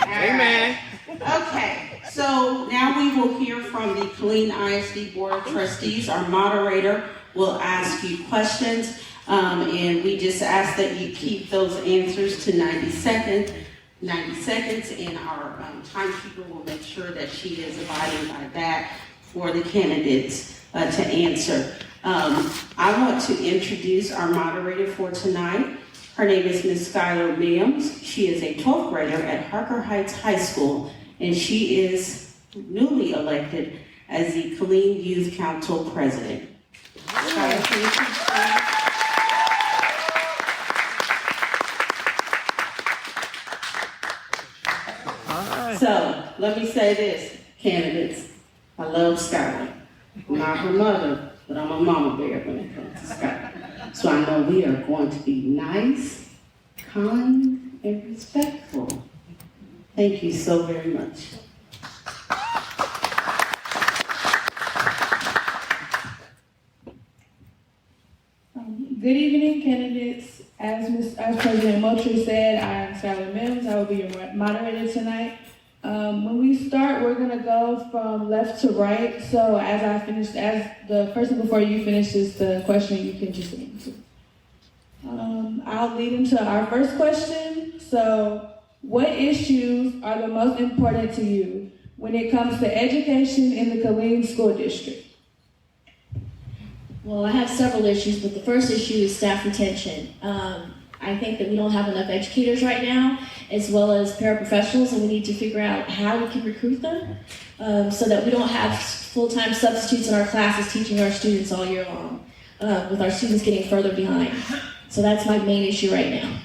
Amen. Okay, so now we will hear from the Killeen ISD Board of Trustees. Our moderator will ask you questions, and we just ask that you keep those answers to 90 seconds, and our timekeeper will make sure that she is abiding by that for the candidates to answer. I want to introduce our moderator for tonight. Her name is Ms. Skylar Williams. She is a 12th grader at Harker Heights High School, and she is newly elected as the Killeen Youth Council President. Skylar, can you please stand? So, let me say this. candidates. I love Skylar. I'm not her mother, but I'm a mama bear when it comes to Skylar. So I know we are going to be nice, kind, and respectful. Thank you so very much. Good evening, candidates. As President Moultrie said, I am Sally Mims. I will be your moderator tonight. When we start, we're gonna go from left to right. So as the person before you finishes the question, you can just answer. I'll lead into our first question. So, what issues are the most important to you when it comes to education in the Killeen School District? Well, I have several issues, but the first issue is staff retention. I think that we don't have enough educators right now, as well as paraprofessionals, and we need to figure out how we can recruit them so that we don't have full-time substitutes in our classes teaching our students all year long, with our students getting further behind. So that's my main issue right now.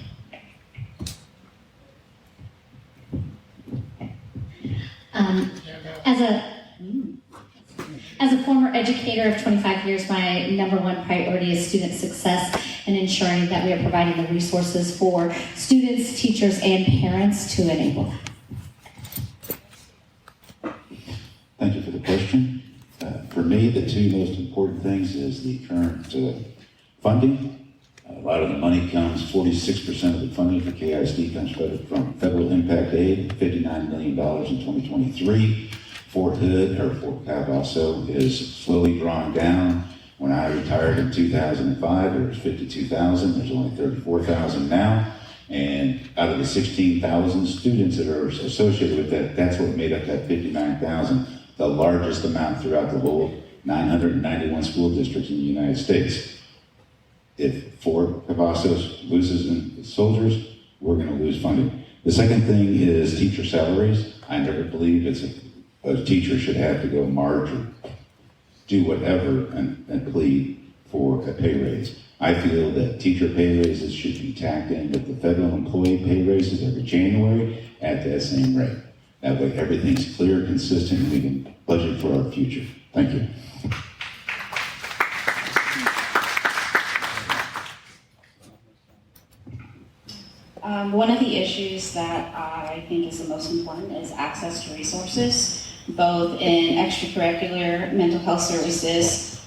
As a former educator of 25 years, my number one priority is student success and ensuring that we are providing the resources for students, teachers, and parents to enable that. Thank you for the question. For me, the two most important things is the current funding. A lot of the money comes, 46% of the funding for KISD comes from federal impact aid, $59 million in 2023. Fort Hood, or Fort Cobb also, is slowly drawing down. When I retired in 2005, there was 52,000. There's only 34,000 now. And out of the 16,000 students that are associated with that, that's what made up that 59,000, the largest amount throughout the whole 991 school districts in the United States. If Fort Cavazos loses in soldiers, we're going to lose funding. The second thing is teacher salaries. I never believe a teacher should have to go march or do whatever and plead for a pay raise. I feel that teacher pay raises should be tacked in with the federal employee pay raises every January at that same rate. That way everything's clear, consistent, and we can budget for our future. Thank you. One of the issues that I think is the most important is access to resources, both in extracurricular mental health services,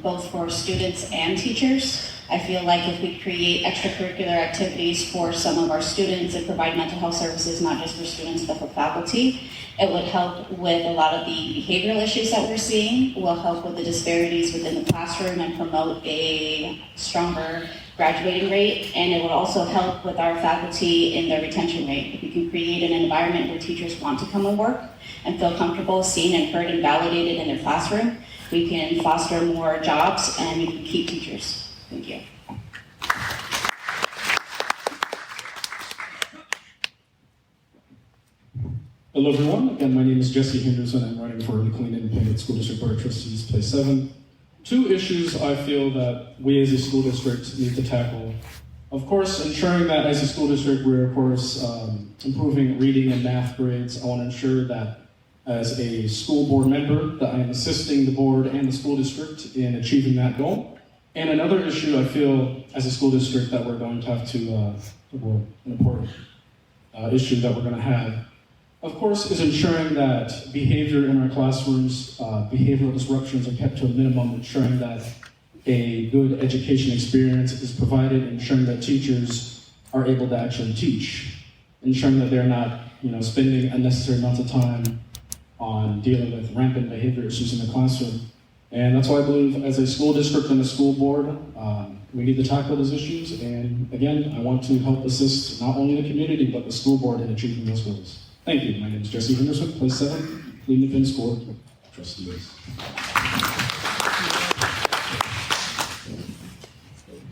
both for students and teachers. I feel like if we create extracurricular activities for some of our students and provide mental health services, not just for students, but for faculty, it would help with a lot of the behavioral issues that we're seeing, will help with the disparities within the classroom and promote a stronger graduating rate, and it will also help with our faculty in their retention rate. If we can create an environment where teachers want to come and work and feel comfortable, seen and heard and validated in their classroom, we can foster more jobs and we can keep teachers. Thank you. Hello everyone, again my name is Jesse Henderson. I'm running for the Killeen Independent School District Board of Trustees, Place 7. Two issues I feel that we as a school district need to tackle. Of course, ensuring that as a school district we're of course improving reading and math grades. I want to ensure that as a school board member that I am assisting the board and the school district in achieving that goal. And another issue I feel as a school district that we're going to have to, an important issue that we're going to have, of course, is ensuring that behavior in our classrooms, behavioral disruptions are kept to a minimum, ensuring that a good education experience is provided, ensuring that teachers are able to actually teach, ensuring that they're not, spending unnecessary amounts of time on dealing with rampant behavior issues in the classroom. And that's why I believe as a school district and a school board, we need to tackle those issues. And again, I want to help assist not only the community, but the school board in achieving those goals. Thank you. My name is Jesse Henderson, Place 7, Killeen Independent School Trustees.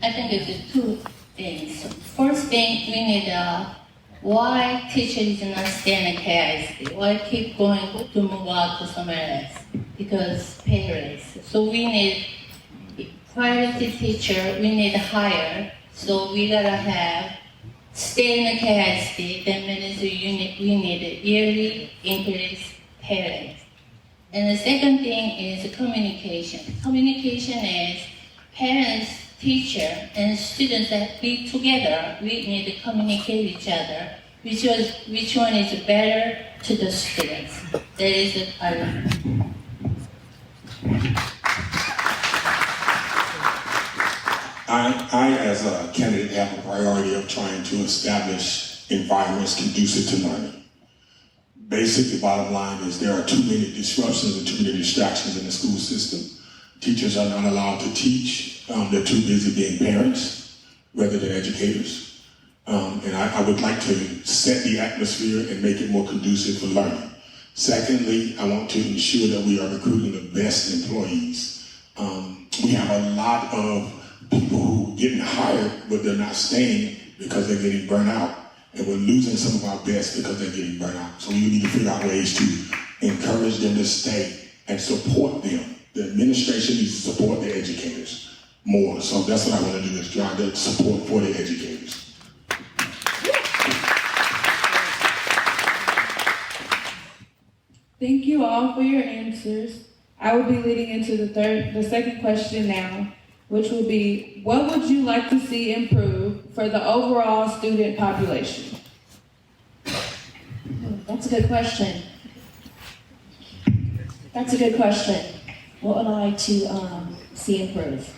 I think it's two things. First thing, we need why teachers is not staying at KISD? Why keep going to move out to somewhere else? Because pay raise. So we need quality teacher, we need hire. So we gotta have stay in the KISD, that means we need a yearly increase pay raise. And the second thing is communication. Communication is parents, teacher, and students that be together. We need to communicate each other. Which one is better to the students? That is it. I, as a candidate, have a priority of trying to establish environments conducive to learning. Basically, bottom line is there are too many disruptions and too many distractions in the school system. Teachers are not allowed to teach. They're too busy being parents rather than educators. And I would like to set the atmosphere and make it more conducive for learning. Secondly, I want to ensure that we are recruiting the best employees. We have a lot of people who are getting hired, but they're not staying because they're getting burnt out. And we're losing some of our best because they're getting burnt out. So we need to figure out ways to encourage them to stay and support them. The administration needs to support the educators more. So that's what I want to do, is drive the support for the educators. Thank you all for your answers. I will be leading into the second question now, which will be, what would you like to see improve for the overall student population? That's a good question. What would I like to see improve?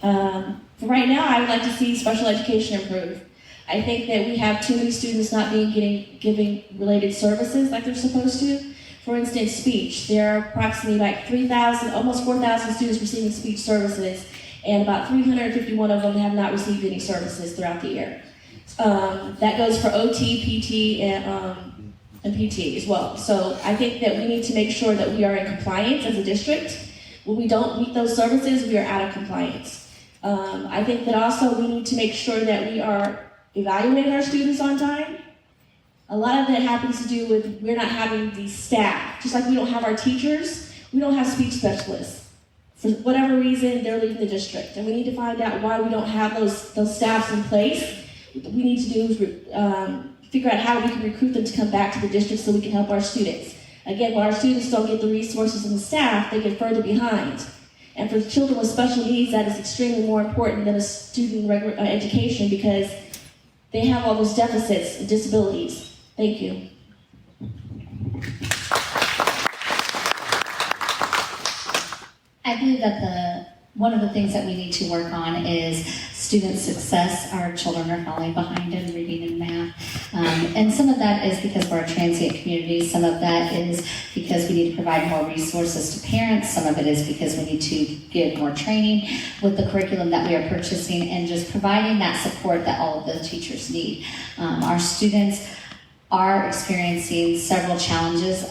For right now, I would like to see special education improve. I think that we have too many students not giving related services like they're supposed to. For instance, speech. There are approximately like 3,000, almost 4,000 students receiving speech services, and about 351 of them have not received any services throughout the year. That goes for OT, PT, and PT as well. So I think that we need to make sure that we are in compliance as a district. When we don't meet those services, we are out of compliance. I think that also we need to make sure that we are evaluating our students on time. A lot of that happens to do with we're not having the staff. Just like we don't have our teachers, we don't have speech specialists. For whatever reason, they're leaving the district. And we need to find out why we don't have those staffs in place. What we need to do is figure out how we can recruit them to come back to the district so we can help our students. Again, when our students don't get the resources and the staff, they get further behind. And for children with special needs, that is extremely more important than a student in regular education, because they have all those deficits and disabilities. Thank you. I believe that one of the things that we need to work on is student success. Our children are falling behind in reading and math. And some of that is because we're a transient community. Some of that is because we need to provide more resources to parents. Some of it is because we need to give more training with the curriculum that we are purchasing and just providing that support that all of the teachers need. Our students are experiencing several challenges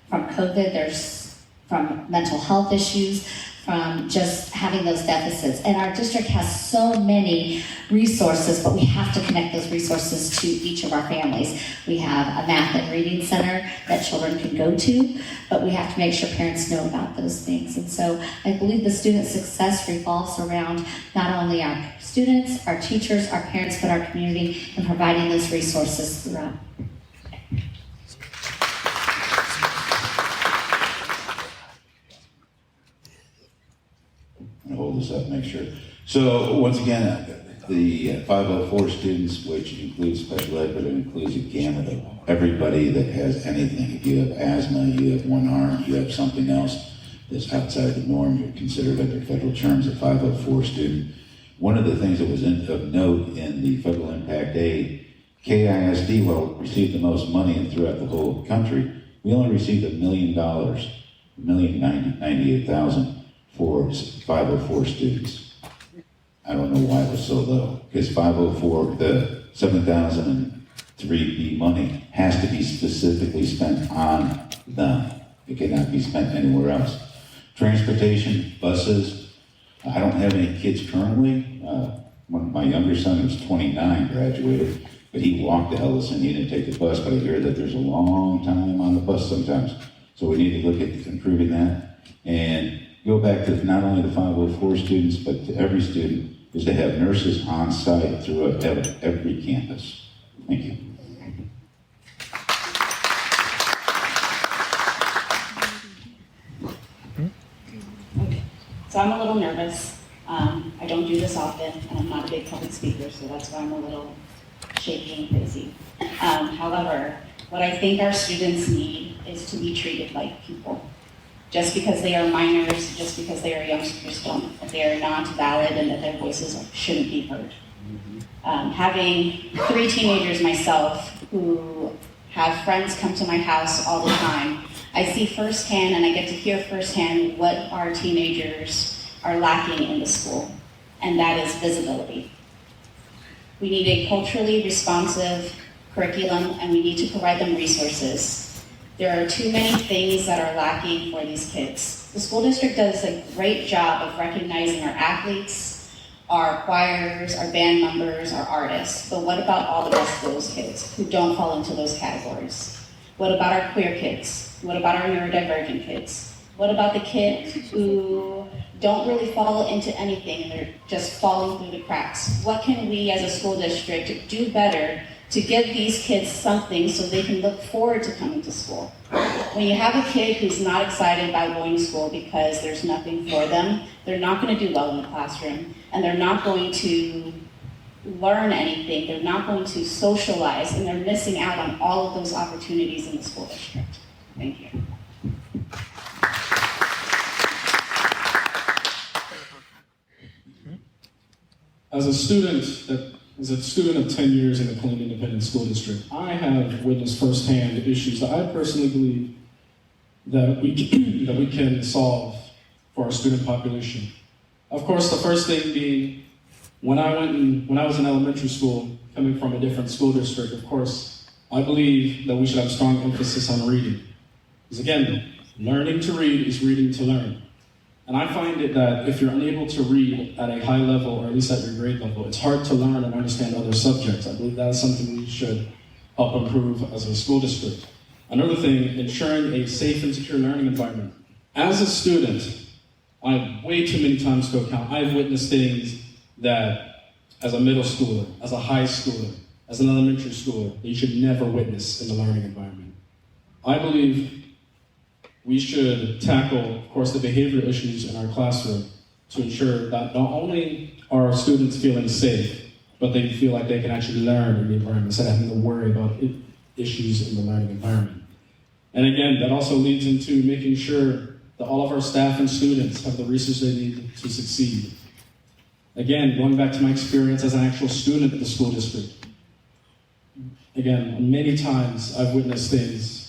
from COVID. There's from mental health issues, from just having those deficits. And our district has so many resources, but we have to connect those resources to each of our families. We have a math and reading center that children can go to, but we have to make sure parents know about those things. And so I believe the student success revolves around not only our students, our teachers, our parents, but our community, and providing those resources throughout. Hold this up, make sure. So once again, the 504 students, which includes special ed, but it includes a gamut of everybody that has anything. If you have asthma, you have one arm, you have something else that's outside the norm, you're considered under federal terms a 504 student. One of the things that was of note in the federal impact aid, KISD, well, received the most money throughout the whole country. We only received $1 million, $1,098,000 for 504 students. I don't know why it was so low, because 504, the 7003B money has to be specifically spent on them. It cannot be spent anywhere else. Transportation, buses. I don't have any kids currently. My younger son, who's 29, graduated, but he walked to Ellison. He didn't take the bus, but I hear that there's a long time on the bus sometimes. So we need to look at improving that. And go back to not only the 504 students, but to every student, is to have nurses on site throughout every campus. Thank you. So I'm a little nervous. I don't do this often, and I'm not a big public speaker, so that's why I'm a little shaky and crazy. However, what I think our students need is to be treated like people. Just because they are minors, just because they are youngsters, don't, that they are not valid and that their voices shouldn't be heard. Having 3 teenagers myself who have friends come to my house all the time, I see firsthand and I get to hear firsthand what our teenagers are lacking in the school, and that is visibility. We need a culturally responsive curriculum, and we need to provide them resources. There are too many things that are lacking for these kids. The school district does a great job of recognizing our athletes, our choirs, our band members, our artists, but what about all the rest of those kids who don't fall into those categories? What about our queer kids? What about our neurodivergent kids? What about the kids who don't really fall into anything and they're just falling through the cracks? What can we as a school district do better to give these kids something so they can look forward to coming to school? When you have a kid who's not excited about going to school because there's nothing for them, they're not going to do well in the classroom, and they're not going to learn anything, they're not going to socialize, and they're missing out on all of those opportunities in the school district. Thank you. As a student of 10 years in the Killeen Independent School District, I have witnessed firsthand issues that I personally believe that we can solve for our student population. Of course, the first thing being, when I was in elementary school, coming from a different school district, of course, I believe that we should have a strong emphasis on reading. Because again, learning to read is reading to learn. And I find it that if you're unable to read at a high level, or at least at your grade level, it's hard to learn and understand other subjects. I believe that is something we should help improve as a school district. Another thing, ensuring a safe and secure learning environment. As a student, I've way too many times to account, I've witnessed things that as a middle schooler, as a high schooler, as an elementary schooler, that you should never witness in the learning environment. I believe we should tackle, of course, the behavioral issues in our classroom to ensure that not only are students feeling safe, but they feel like they can actually learn in the environment instead of having to worry about issues in the learning environment. And again, that also leads into making sure that all of our staff and students have the resources they need to succeed. Again, going back to my experience as an actual student at the school district, again, many times I've witnessed things.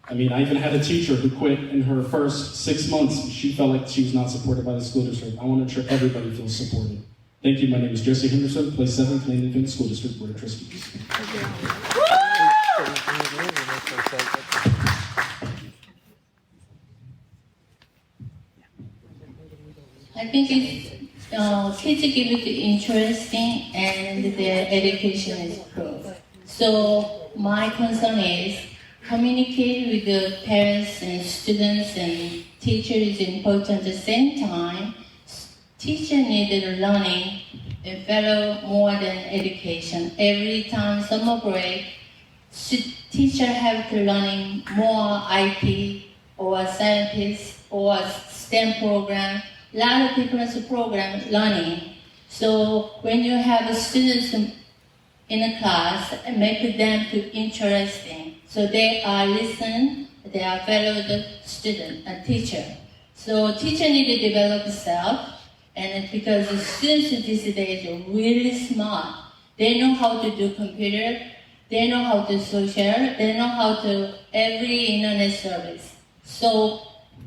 I mean, I even had a teacher who quit in her first 6 months. She felt like she was not supported by the school district. I want to ensure everybody feels supported. Thank you. My name is Jesse Henderson, place 7, Killeen Independent School District Board of Trustees. I think it's kids give it interesting and their education is improved. So my concern is communicate with the parents and students and teachers is important at the same time. Teacher needed learning a fellow more than education. Every time summer break, teacher have to learning more IT or scientist or STEM program. A lot of different program learning. So when you have students in a class, make them to interesting. So they are listen, they are fellow the student and teacher. So teacher need to develop self, and because the students these days are really smart, they know how to do computer, they know how to social, they know how to every internet service. So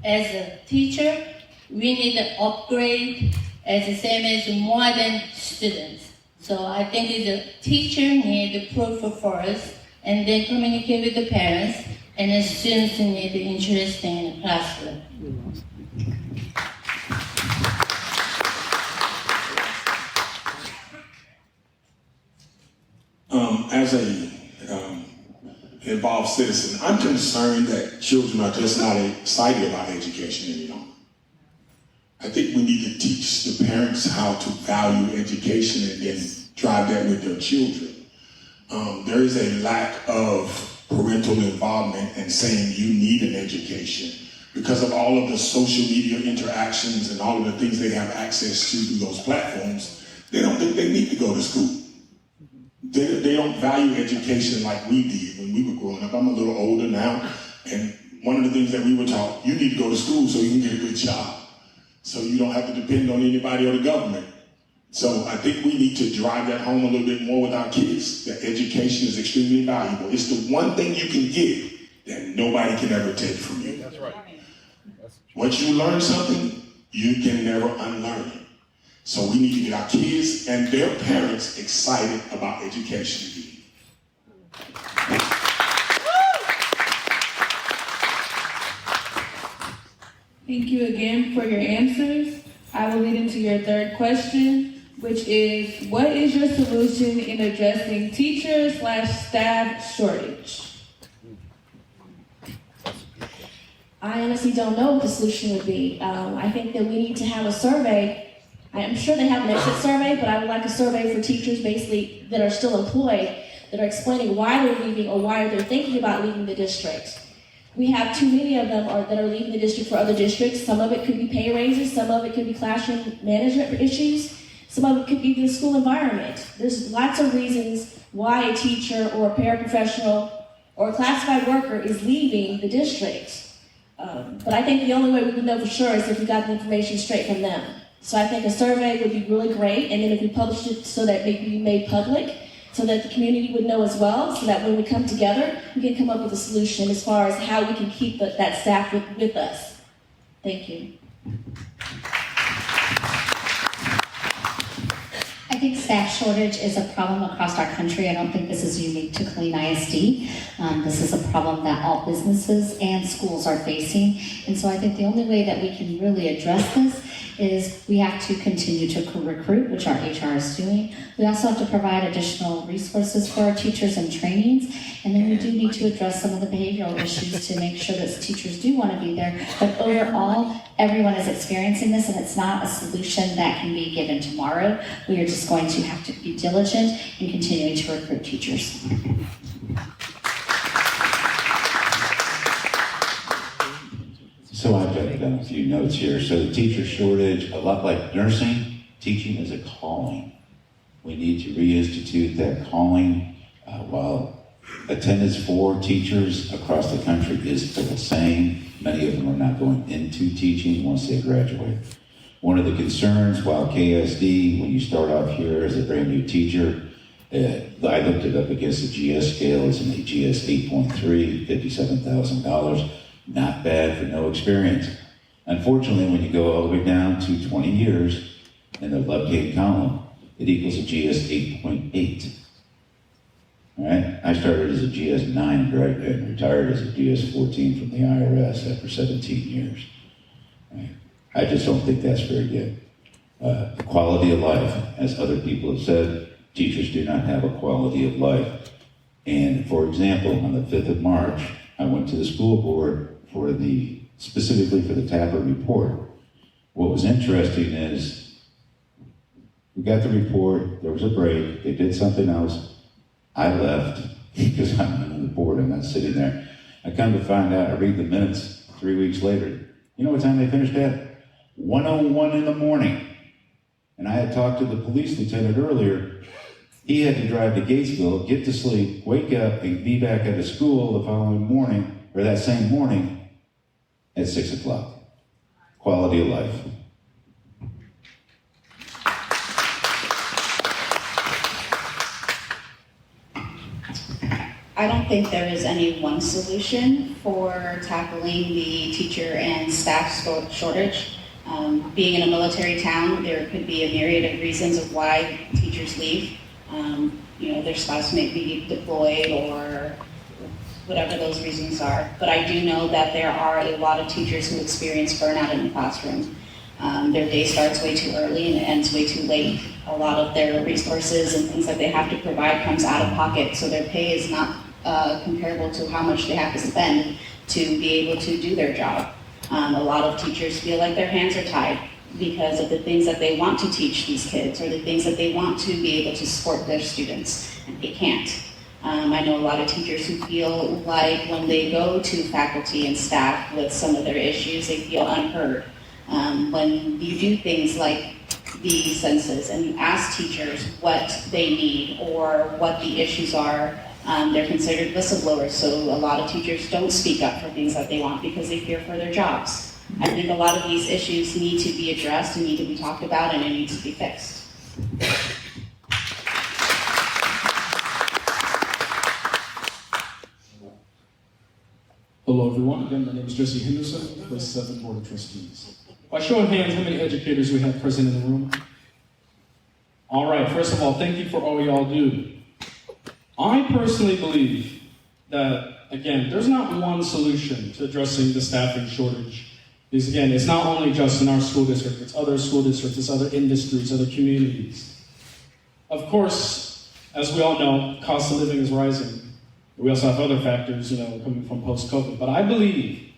as a teacher, we need to upgrade as the same as more than students. So I think the teacher need to prove first, and then communicate with the parents, and the students need to interest in the classroom. As a involved citizen, I'm concerned that children are just not excited about education any longer. I think we need to teach the parents how to value education and then drive that with their children. There is a lack of parental involvement and saying you need an education because of all of the social media interactions and all of the things they have access to through those platforms, they don't think they need to go to school. They don't value education like we did when we were growing up. I'm a little older now, and one of the things that we were taught, you need to go to school so you can get a good job, so you don't have to depend on anybody or the government. So I think we need to drive that home a little bit more with our kids, that education is extremely valuable. It's the one thing you can get that nobody can ever take from you. That's right. Once you learn something, you can never unlearn it. So we need to get our kids and their parents excited about education again. Thank you again for your answers. I will lead into your third question, which is, what is your solution in addressing teacher/staff shortage? I honestly don't know what the solution would be. I think that we need to have a survey. I'm sure they have an exit survey, but I would like a survey for teachers basically that are still employed, that are explaining why they're leaving or why they're thinking about leaving the district. We have too many of them that are leaving the district for other districts. Some of it could be pay raises, some of it could be classroom management issues, some of it could be the school environment. There's lots of reasons why a teacher or a paraprofessional or a classified worker is leaving the district. But I think the only way we would know for sure is if we got the information straight from them. So I think a survey would be really great, and then if we published it so that it could be made public, so that the community would know as well, so that when we come together, we can come up with a solution as far as how we can keep that staff with us. Thank you. I think staff shortage is a problem across our country. I don't think this is unique to Killeen ISD. This is a problem that all businesses and schools are facing. And so I think the only way that we can really address this is we have to continue to recruit, which our HR is doing. We also have to provide additional resources for our teachers and trainings. And then we do need to address some of the behavioral issues to make sure that teachers do want to be there. But overall, everyone is experiencing this, and it's not a solution that can be given tomorrow. We are just going to have to be diligent in continuing to recruit teachers. So I've jotted down a few notes here. So the teacher shortage, a lot like nursing, teaching is a calling. We need to reinstitute that calling. While attendance for teachers across the country is the same, many of them are not going into teaching once they graduate. One of the concerns, while KSD, when you start off here as a brand new teacher, I looked it up against the GS scale, it's an GS 8.3, $57,000. Not bad for no experience. Unfortunately, when you go all the way down to 20 years in the left-hand column, it equals a GS 8.8. All right? I started as a GS 9 and retired as a GS 14 from the IRS after 17 years. Right? I just don't think that's very good. Quality of life, as other people have said, teachers do not have a quality of life. And for example, on the 5th of March, I went to the school board specifically for the TAPA report. What was interesting is we got the report, there was a break, they did something else. I left because I'm on the board, I'm not sitting there. I come to find out, I read the minutes 3 weeks later. You know what time they finished at? 1:01 in the morning. And I had talked to the police lieutenant earlier. He had to drive to Gatesville, get to sleep, wake up, and be back at the school the following morning, or that same morning, at 6 o'clock. Quality of life. I don't think there is any one solution for tackling the teacher and staff shortage. Being in a military town, there could be a myriad of reasons of why teachers leave. Their spouse may be deployed or whatever those reasons are. But I do know that there are a lot of teachers who experience burnout in the classroom. Their day starts way too early and it ends way too late. A lot of their resources and things that they have to provide comes out of pocket, so their pay is not comparable to how much they have to spend to be able to do their job. A lot of teachers feel like their hands are tied because of the things that they want to teach these kids or the things that they want to be able to support their students, and they can't. I know a lot of teachers who feel like when they go to faculty and staff with some of their issues, they feel unheard. When you do things like the census and you ask teachers what they need or what the issues are, they're considered whistleblowers. So a lot of teachers don't speak up for things that they want because they fear for their jobs. I think a lot of these issues need to be addressed and need to be talked about, and it needs to be fixed. Hello, everyone. Again, my name is Jesse Henderson, place 7 Board of Trustees. By show of hands, how many educators we have present in the room? All right, first of all, thank you for all y'all do. I personally believe that, again, there's not one solution to addressing the staffing shortage. Because, again, it's not only just in our school district, it's other school districts, it's other industries, other communities. Of course, as we all know, cost of living is rising. We also have other factors, coming from post-COVID. But I believe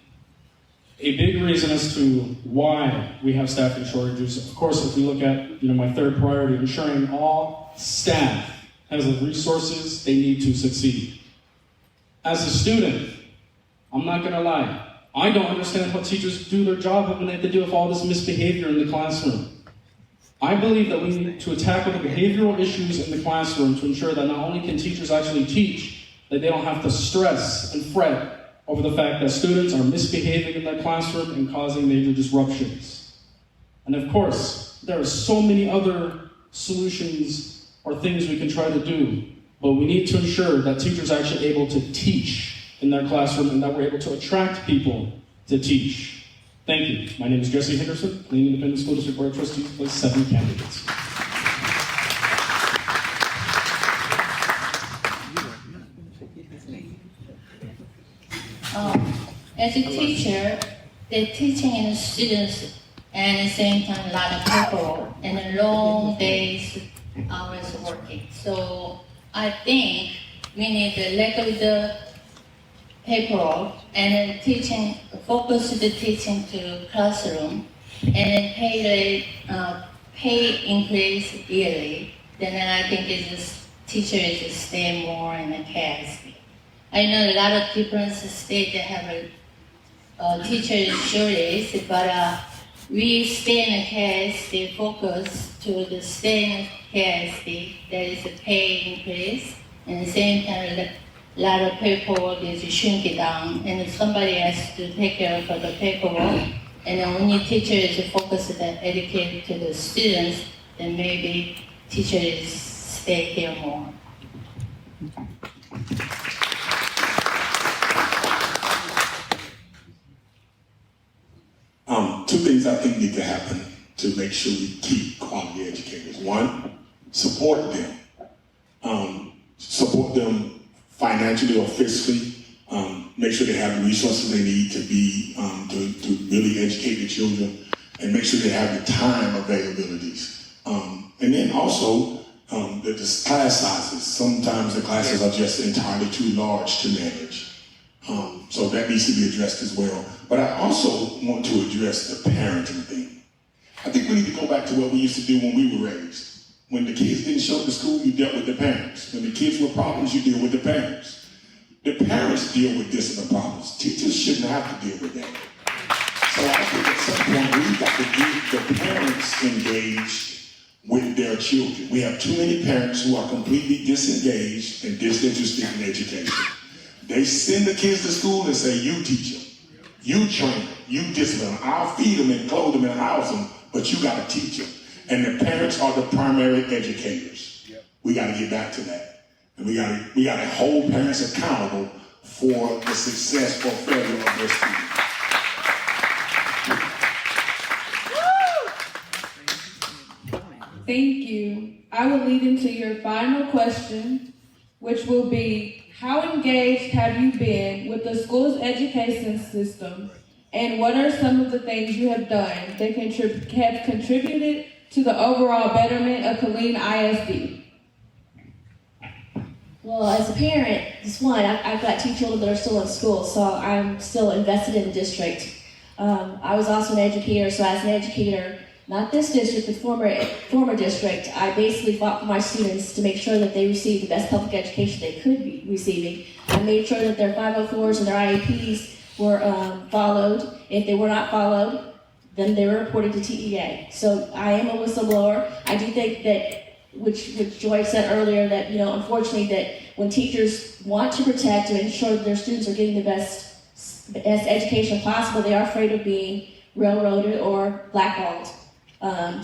a big reason as to why we have staffing shortages, of course, if we look at, my third priority, ensuring all staff has the resources they need to succeed. As a student, I'm not gonna lie, I don't understand how teachers do their job when they have to deal with all this misbehavior in the classroom. I believe that we need to tackle the behavioral issues in the classroom to ensure that not only can teachers actually teach, that they don't have to stress and fret over the fact that students are misbehaving in their classroom and causing major disruptions. And of course, there are so many other solutions or things we can try to do, but we need to ensure that teachers are actually able to teach in their classroom and that we're able to attract people to teach. Thank you. My name is Jesse Henderson, Killeen Independent School District Board of Trustees, place 7 candidates. As a teacher, the teaching in the students and at the same time a lot of paperwork and long days, hours working. So I think we need to let go of the paperwork and then teaching, focus the teaching to classroom and then pay increase yearly. Then I think it's teachers stay more in the KISD. I know a lot of different states have a teacher shortage, but we stay in the KISD focus to the stay in the KISD. There is a pay increase, and at the same time, a lot of paperwork is shrink down, and somebody has to take care of the paperwork. And then when your teacher is focused and educate to the students, then maybe teachers stay here more. Two things I think need to happen to make sure we keep quality educators. One, support them. Support them financially or fiscally. Make sure they have the resources they need to be to really educate the children, and make sure they have the time availabilities. And then also the class sizes. Sometimes the classes are just entirely too large to manage. So that needs to be addressed as well. But I also want to address the parenting thing. I think we need to go back to what we used to do when we were raised. When the kids didn't show up to school, you dealt with the parents. When the kids were problems, you deal with the parents. The parents deal with discipline problems. Teachers shouldn't have to deal with that. So I think at some point we've got to get the parents engaged with their children. We have too many parents who are completely disengaged and disinterested in education. They send the kids to school and say, you teach them, you train them, you discipline them. I'll feed them and clothe them and house them, but you got to teach them. And the parents are the primary educators. We got to get back to that. And we got to hold parents accountable for the success or failure of their students. Thank you. I will lead into your final question, which will be, how engaged have you been with the school's education system, and what are some of the things you have done that have contributed to the overall betterment of Killeen ISD? Well, as a parent, just one, I've got 2 children that are still in school, so I'm still invested in the district. I was also an educator, so as an educator, not this district, but former district, I basically fought for my students to make sure that they received the best public education they could be receiving. I made sure that their 504s and their IEPs were followed. If they were not followed, then they were reported to TEA. So I am a whistleblower. I do think that, which Joy said earlier, that, you know, unfortunately, that when teachers want to protect and ensure that their students are getting the best education possible, they are afraid of being railroaded or blackballed.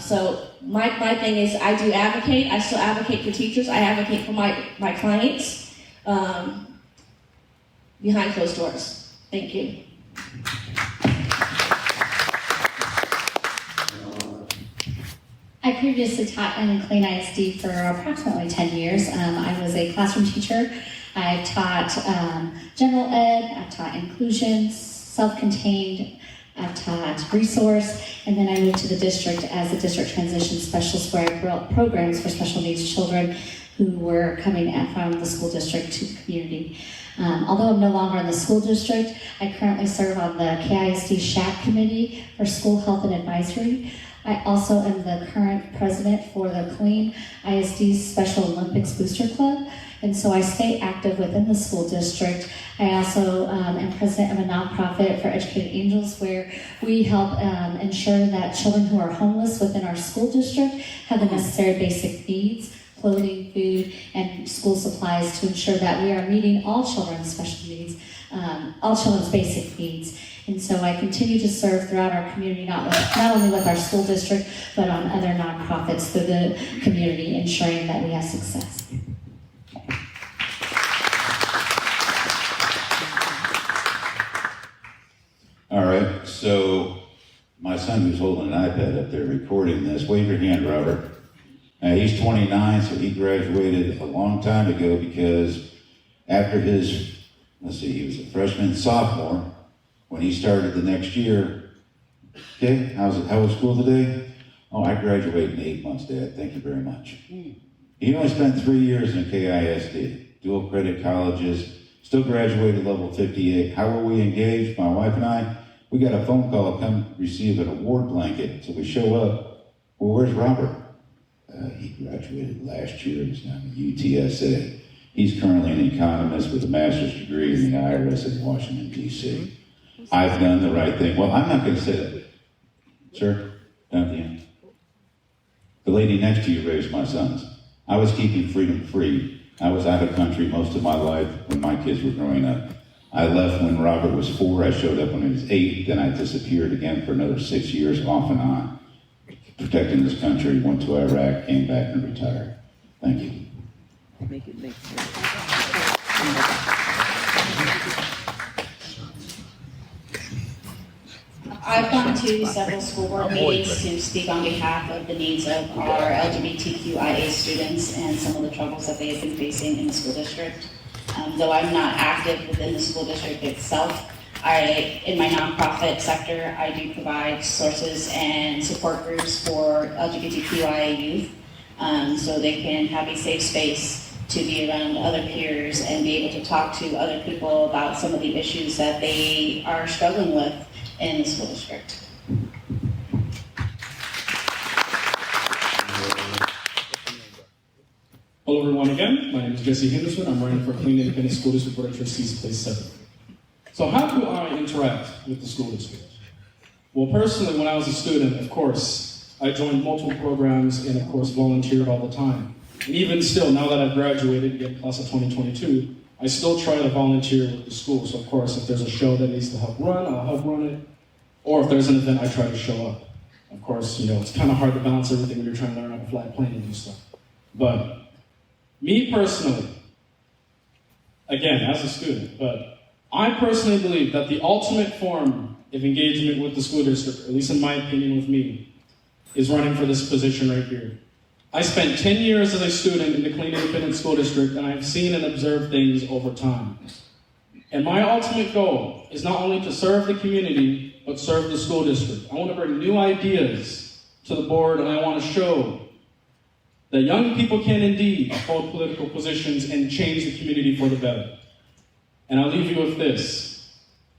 So my thing is, I do advocate. I still advocate for teachers. I advocate for my clients behind closed doors. Thank you. I previously taught in Killeen ISD for approximately 10 years. I was a classroom teacher. I taught general ed, I taught inclusion, self-contained, I've taught resource, and then I moved to the district as a district transition specialist where I built programs for special needs children who were coming from the school district to the community. Although I'm no longer in the school district, I currently serve on the KISD SHAC Committee for School Health and Advisory. I also am the current president for the Killeen ISD Special Olympics Booster Club, and so I stay active within the school district. I also am president of a nonprofit for Educated Angels, where we help ensure that children who are homeless within our school district have the necessary basic needs, clothing, food, and school supplies to ensure that we are meeting all children's special needs, all children's basic needs. And so I continue to serve throughout our community, not only with our school district, but on other nonprofits through the community, ensuring that we have success. All right, so my son who's holding an iPad up there recording this, wave your hand, Robert. He's 29, so he graduated a long time ago because after his, he was a freshman, sophomore, when he started the next year. Okay, how was school today? Oh, I graduated in 8 months, Dad. Thank you very much. He only spent 3 years in KISD, dual credit colleges, still graduated level 58. How were we engaged, my wife and I? We got a phone call to come receive an award blanket. So we show up. Well, where's Robert? He graduated last year. He's now at UTSA. He's currently an economist with a master's degree in the IRS in Washington, D.C. I've done the right thing. Well, I'm not going to say that. Sir, down at the end. The lady next to you raised my sons. I was keeping freedom free. I was out of country most of my life when my kids were growing up. I left when Robert was 4. I showed up when he was 8. Then I disappeared again for another 6 years off and on. Protecting this country, went to Iraq, came back and retired. Thank you. Make it make sense. I've gone to several school board meetings to speak on behalf of the needs of our LGBTQIA students and some of the troubles that they have been facing in the school district. Though I'm not active within the school district itself, in my nonprofit sector, I do provide sources and support groups for LGBTQIA youth, so they can have a safe space to be around other peers and be able to talk to other people about some of the issues that they are struggling with in the school district. Hello everyone again, my name is Jesse Henderson. I'm running for Killeen Independent School District Board of Trustees, Place 7. So how do I interact with the school district? Well, personally, when I was a student, of course, I joined multiple programs and of course volunteered all the time. And even still, now that I've graduated, again, class of 2022, I still try to volunteer with the school. So of course, if there's a show that needs to help run, I'll help run it. Or if there's an event, I try to show up. Of course, you know, it's kind of hard to balance everything when you're trying to learn how to fly a plane and do stuff. But me personally, again, as a student, but I personally believe that the ultimate form of engagement with the school district, at least in my opinion with me, is running for this position right here. I spent 10 years as a student in the Killeen Independent School District, and I've seen and observed things over time. And my ultimate goal is not only to serve the community, but serve the school district. I want to bring new ideas to the board, and I want to show that young people can indeed hold political positions and change the community for the better. And I'll leave you with this.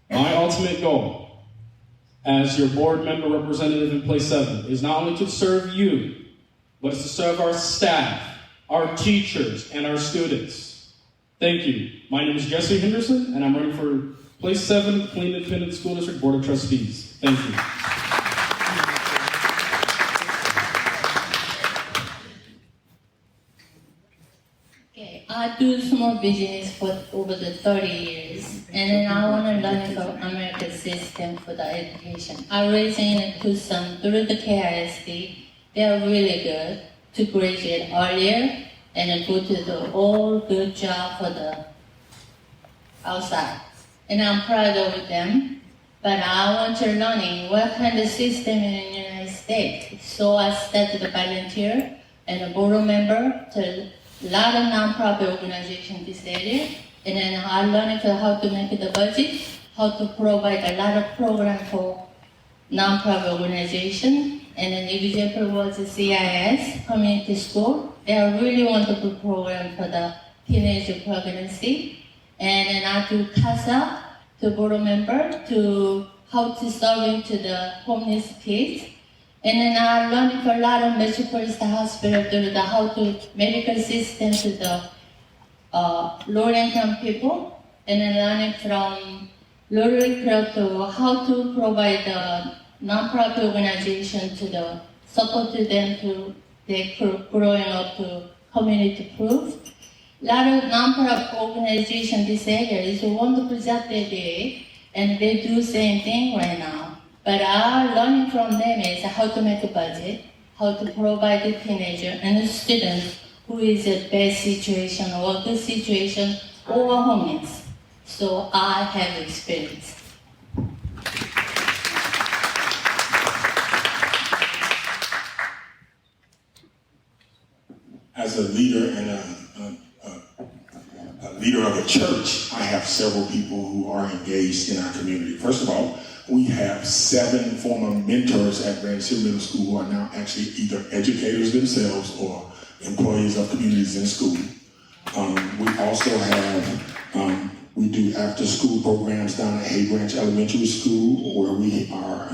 My ultimate goal as your board member representative in place 7 is not only to serve you, but it's to serve our staff, our teachers, and our students. Thank you. My name is Jesse Henderson, and I'm running for place 7, Killeen Independent School District Board of Trustees. Thank you. Okay, I do small business for over the 30 years, and then I want to learn from American system for the education. I raised in Tucson through the KISD. They are really good to graduate earlier and go to the all good job for the outside. And I'm proud of them, but I want to learn what kind of system in the United States. So I started a volunteer and a board member to a lot of nonprofit organizations in this area, and then I learned how to make the budget, how to provide a lot of programs for nonprofit organizations. And an example was the CIS, community school. They are really wonderful program for the teenage pregnancy. And then I do CASA to board member to how to serve to the homeless kids. And then I learned a lot of Metropolitan Hospital to the how to medical system to the low-income people. And then learning from Rotary Club to how to provide the nonprofit organization to the support to them to they growing up to community proof. A lot of nonprofit organizations this area is a wonderful job they did, and they do same thing right now. But our learning from them is how to make a budget, how to provide the teenager and the students who is a bad situation or good situation or homeless. So I have experience. As a leader and a leader of a church, I have several people who are engaged in our community. First of all, we have 7 former mentors at Ranch Hill Middle School who are now actually either educators themselves or employees of communities in school. We also have, we do after-school programs down at Hay Branch Elementary School where we are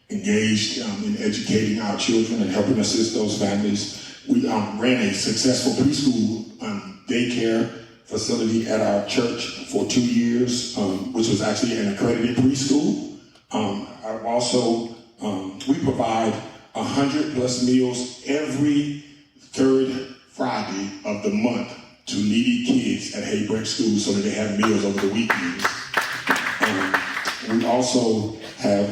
engaged in educating our children and helping assist those families. We ran a successful preschool daycare facility at our church for 2 years, which was actually an accredited preschool. I've also, we provide 100+ meals every 3rd Friday of the month to needy kids at Hay Branch School so that they have meals over the weekends. We also have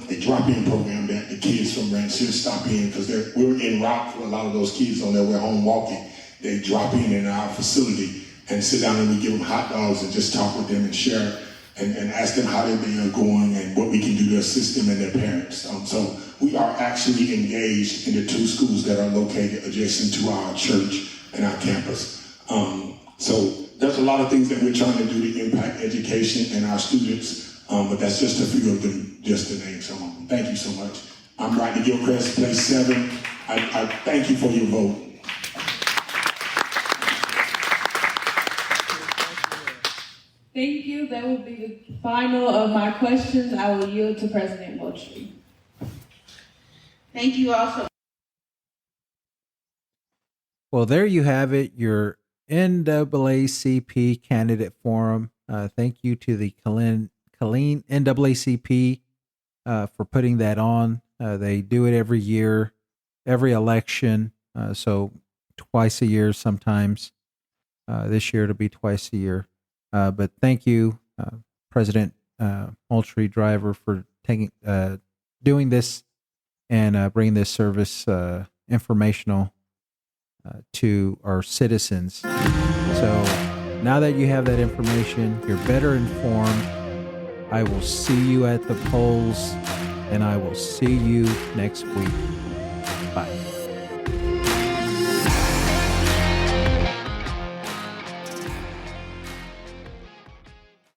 a drop-in program that the kids from Ranch Hill stop in because we're in route for a lot of those kids on their way home walking. They drop in our facility and sit down and we give them hot dogs and just talk with them and share and ask them how their day are going and what we can do to assist them and their parents. So we are actually engaged in the 2 schools that are located adjacent to our church and our campus. So there's a lot of things that we're trying to do to impact education and our students, but that's just a few of them, just to name some of them. Thank you so much. I'm Rodney Gilchrist, place 7. I thank you for your vote. Thank you. That will be the final of my questions. I will yield to President Moultrie. Thank you all for. Well, there you have it, your NAACP Candidate Forum. Thank you to the Killeen NAACP for putting that on. They do it every year, every election, so twice a year sometimes. This year it'll be twice a year. But thank you, President Moultrie Driver, for doing this and bringing this service informational to our citizens. So now that you have that information, you're better informed. I will see you at the polls, and I will see you next week. Bye.